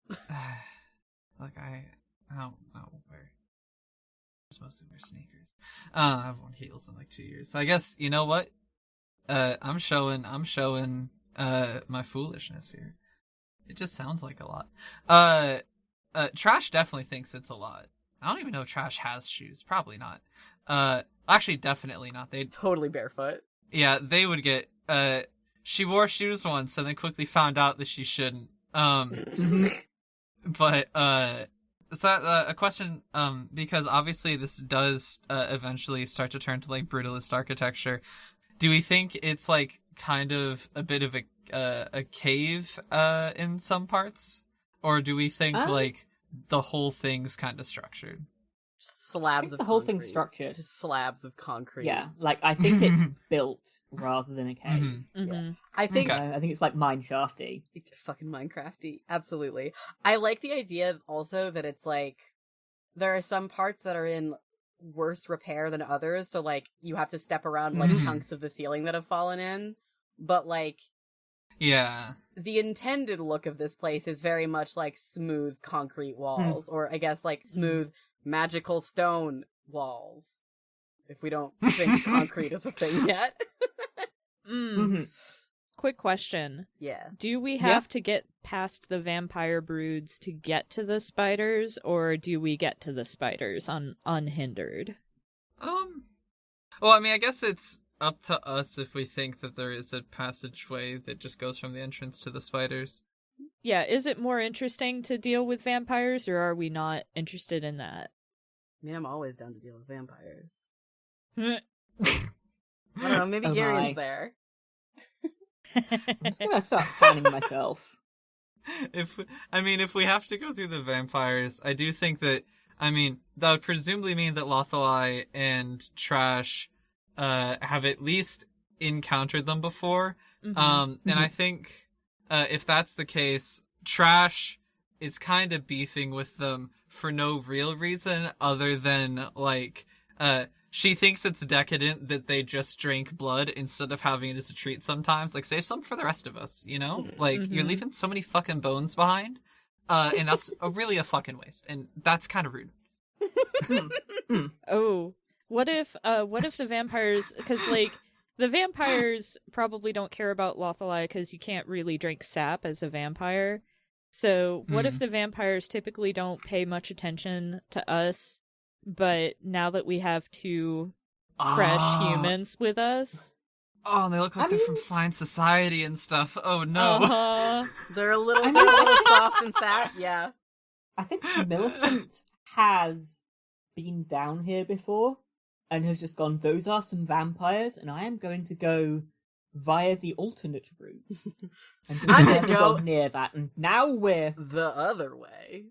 Speaker 3: Like I don't wear. I'm supposed to wear sneakers. I haven't worn heels in like 2 years. So I guess you know what? I'm showing my foolishness here. It just sounds like a lot. Trash definitely thinks it's a lot. I don't even know if Trash has shoes. Probably not. Actually, definitely not. They'd
Speaker 1: totally barefoot.
Speaker 3: Yeah, they would get. She wore shoes once and then quickly found out that she shouldn't. But so a question. Because obviously this does eventually start to turn to like brutalist architecture. Do we think it's like kind of a bit of a cave in some parts, or do we think like the whole thing's kind of structured?
Speaker 1: Slabs of
Speaker 2: the whole
Speaker 1: concrete.
Speaker 2: thing's structured.
Speaker 1: Just slabs of concrete.
Speaker 2: Yeah, like I think it's built rather than a cave.
Speaker 1: Yeah. I think
Speaker 2: I think it's like mine shafty.
Speaker 1: It's fucking Minecrafty. Absolutely. I like the idea also that it's like there are some parts that are in worse repair than others, so like you have to step around like chunks of the ceiling that have fallen in. But like the intended look of this place is very much like smooth concrete walls, or I guess like smooth magical stone walls. If we don't think concrete is a thing yet.
Speaker 4: quick question.
Speaker 1: Yeah.
Speaker 4: Do we have to get past the vampire broods to get to the spiders, or do we get to the spiders unhindered?
Speaker 3: Well, I mean, I guess it's up to us if we think that there is a passageway that just goes from the entrance to the spiders.
Speaker 4: Yeah, is it more interesting to deal with vampires, or are we not interested in that?
Speaker 1: I mean, I'm always down to deal with vampires. I don't know, maybe Garion's there.
Speaker 2: I'm just gonna start fanning myself.
Speaker 3: If we have to go through the vampires, I do think that, that would presumably mean that Lothalai and Trash have at least encountered them before. And I think if that's the case, Trash is kind of beefing with them for no real reason other than, she thinks it's decadent that they just drink blood instead of having it as a treat sometimes. Like, save some for the rest of us, you know? Like, you're leaving so many fucking bones behind, and that's really a fucking waste, and that's kind of rude.
Speaker 4: Oh, what if the vampires, because, the vampires probably don't care about Lothalai because you can't really drink sap as a vampire. So what if the vampires typically don't pay much attention to us, but now that we have two fresh humans with us...
Speaker 3: Oh, and they look like they're from fine society and stuff. Oh, no.
Speaker 1: They're a little soft and fat, yeah.
Speaker 2: I think Millicent has been down here before and has just gone, those are some vampires, and I am going to go via the alternate route. And
Speaker 1: I'm
Speaker 2: never
Speaker 1: gonna go
Speaker 2: gone near that, and now we're...
Speaker 1: the other way.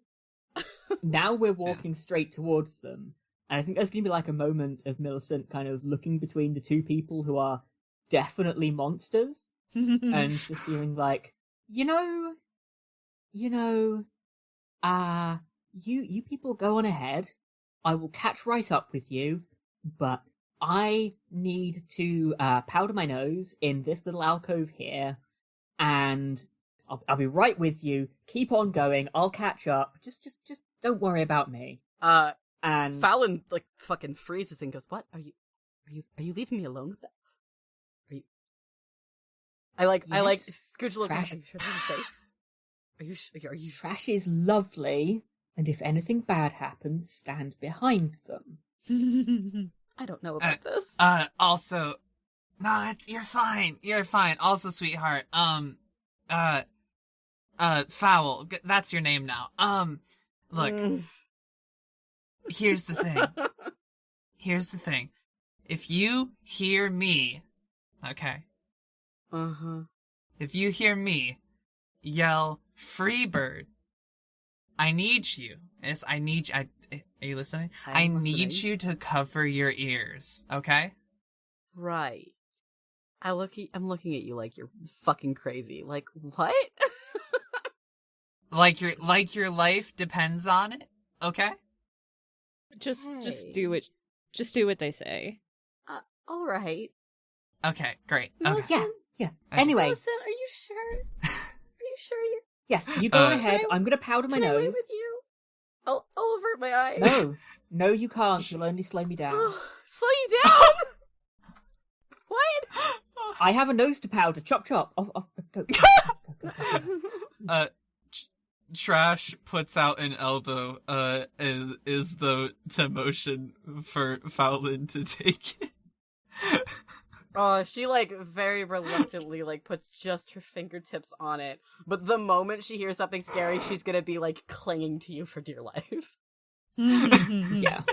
Speaker 2: Now we're walking straight towards them. And I think there's going to be a moment of Millicent kind of looking between the two people who are definitely monsters and just being like, you people go on ahead. I will catch right up with you, but I need to powder my nose in this little alcove here, and I'll be right with you. Keep on going. I'll catch up. Just don't worry about me. And
Speaker 1: Fallon fucking freezes and goes, "What? Are you leaving me alone with that? Are you?" I like Scooch looking. Are you sure this is safe? Are you?
Speaker 2: Trash is lovely, and if anything bad happens, stand behind them.
Speaker 1: I don't know about this.
Speaker 3: Also, no, you're fine. You're fine. Also, sweetheart, Foul, that's your name now. Look, here's the thing. If you hear me, okay? If you hear me yell, "Freebird," I need you. Yes, I need you. Are you listening? I need you to cover your ears, okay?
Speaker 1: Right. I'm looking at you like you're fucking crazy. Like, what?
Speaker 3: like your life depends on it, okay?
Speaker 4: Just do it. Just do what they say.
Speaker 1: All right.
Speaker 3: Okay, great.
Speaker 1: Millicent?
Speaker 3: Okay.
Speaker 2: Yeah. Anyway.
Speaker 1: Millicent, are you sure? Are you sure you're...
Speaker 2: Yes, you go on ahead. I'm going to powder my
Speaker 1: Can I
Speaker 2: nose.
Speaker 1: wait with you? I'll avert my eyes.
Speaker 2: No, you can't. You'll only slow me down.
Speaker 1: Slow you down? What?
Speaker 2: I have a nose to powder. Chop, chop. Off. Go.
Speaker 3: Trash puts out an elbow, is the to motion for Fowlin to take it.
Speaker 1: Oh, she, very reluctantly, puts just her fingertips on it. But the moment she hears something scary, she's gonna be, clinging to you for dear life.
Speaker 2: Yeah.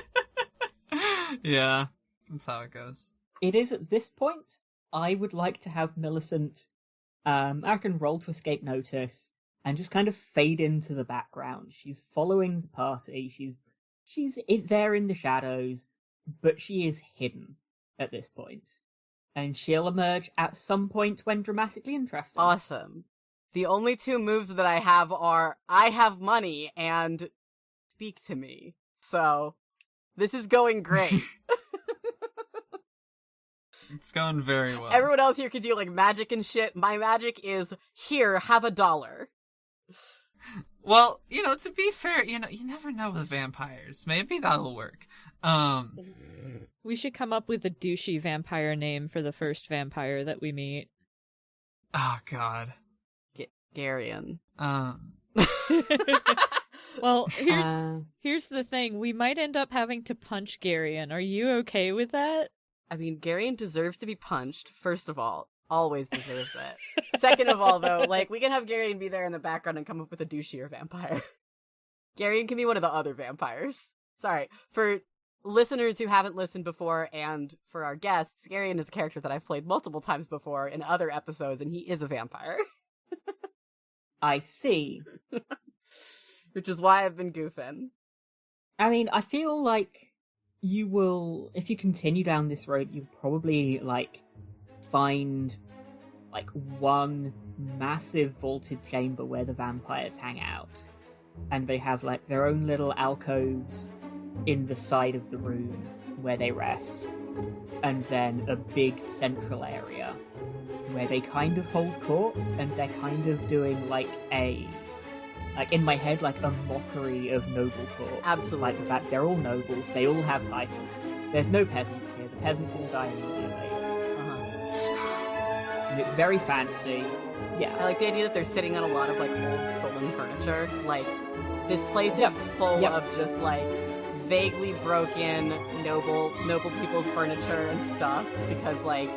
Speaker 3: Yeah, that's how it goes.
Speaker 2: It is at this point, I would like to have Millicent, I can roll to escape notice, and just kind of fade into the background. She's following the party, she's there in the shadows, but she is hidden at this point. And she'll emerge at some point when dramatically interesting.
Speaker 1: Awesome. The only two moves that I have are, I have money, and speak to me. So, this is going great.
Speaker 3: It's going very well.
Speaker 1: Everyone else here can do, magic and shit. My magic is, here, have $1.
Speaker 3: Well, to be fair, you never know with vampires. Maybe that'll work.
Speaker 4: We should come up with a douchey vampire name for the first vampire that we meet.
Speaker 3: Oh, God.
Speaker 1: Garion.
Speaker 4: Well, here's the thing. We might end up having to punch Garion. Are you okay with that?
Speaker 1: I mean, Garion deserves to be punched, first of all. Always deserves it. Second of all, though, like, we can have Garion be there in the background and come up with a douchier vampire. Garion can be one of the other vampires. Sorry. For listeners who haven't listened before, and for our guests, Garion is a character that I've played multiple times before in other episodes, and he is a vampire.
Speaker 2: I see.
Speaker 1: Which is why I've been goofing.
Speaker 2: I mean, I feel like you will, if you continue down this road, you'll probably, like, find, like, one massive vaulted chamber where the vampires hang out. And they have, like, their own little alcoves in the side of the room where they rest. And then a big central area where they kind of hold court, and they're kind of doing, like, in my head, like a mockery of noble courts.
Speaker 1: Absolutely.
Speaker 2: Despite the fact they're all nobles, they all have titles. There's no peasants here. The peasants all die immediately. And it's very fancy. Yeah.
Speaker 1: I like the idea that they're sitting on a lot of, like, old stolen furniture. Like, this place is full of just, like, vaguely broken noble people's furniture and stuff, because, like,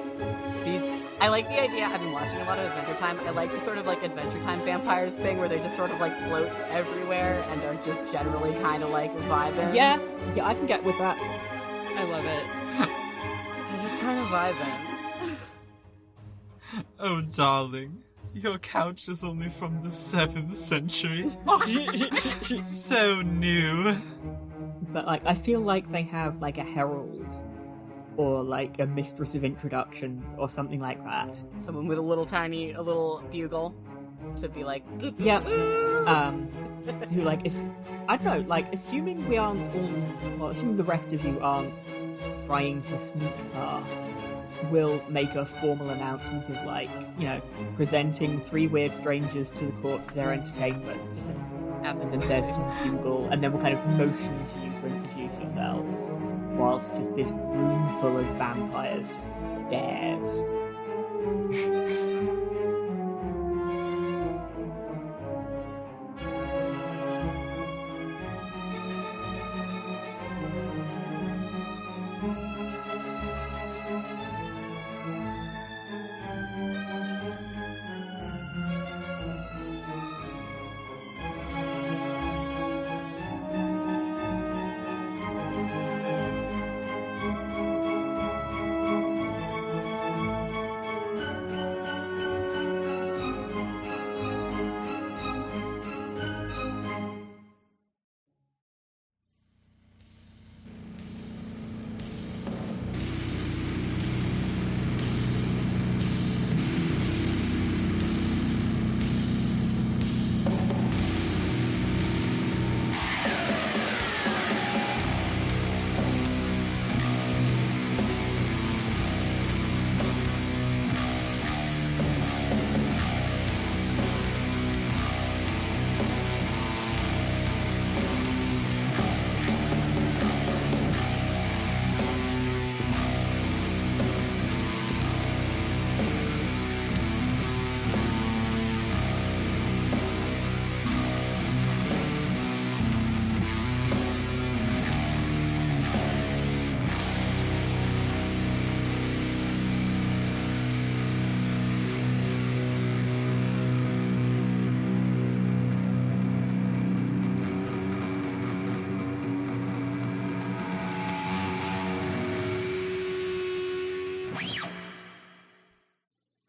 Speaker 1: I like the idea. I've been watching a lot of Adventure Time. I like the sort of, like, Adventure Time vampires thing where they just sort of, like, float everywhere and are just generally kind of, like, vibing.
Speaker 2: Yeah, I can get with that.
Speaker 4: I love it.
Speaker 1: They're just kind of vibing.
Speaker 3: Oh, darling. Your couch is only from the 7th century. So new.
Speaker 2: But, like, I feel like they have, like, a herald or, like, a mistress of introductions or something like that.
Speaker 1: Someone with a little bugle to be like,
Speaker 2: yeah, who, like, is, I don't know, like, assuming the rest of you aren't trying to sneak past, will make a formal announcement of, like, you know, presenting 3 weird strangers to the court for their entertainment.
Speaker 1: absolutely.
Speaker 2: And then there's some bugle, and then we'll kind of motion to you to introduce yourselves, whilst just this room full of vampires just stares.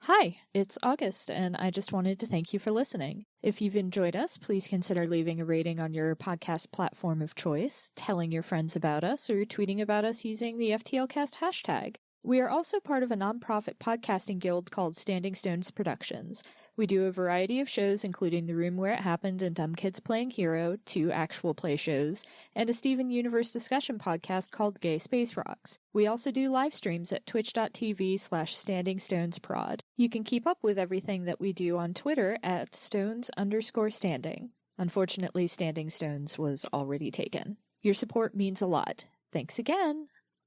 Speaker 4: Hi, it's August, and I just wanted to thank you for listening. If you've enjoyed us, please consider leaving a rating on your podcast platform of choice, telling your friends about us, or tweeting about us using the FTLcast hashtag. We are also part of a nonprofit podcasting guild called Standing Stones Productions. We do a variety of shows, including The Room Where It Happened and Dumb Kids Playing Hero, 2 actual play shows, and a Steven Universe discussion podcast called Gay Space Rocks. We also do live streams at twitch.tv/StandingStonesProd. You can keep up with everything that we do on Twitter at Stones_Standing. Unfortunately, Standing Stones was already taken. Your support means a lot. Thanks again!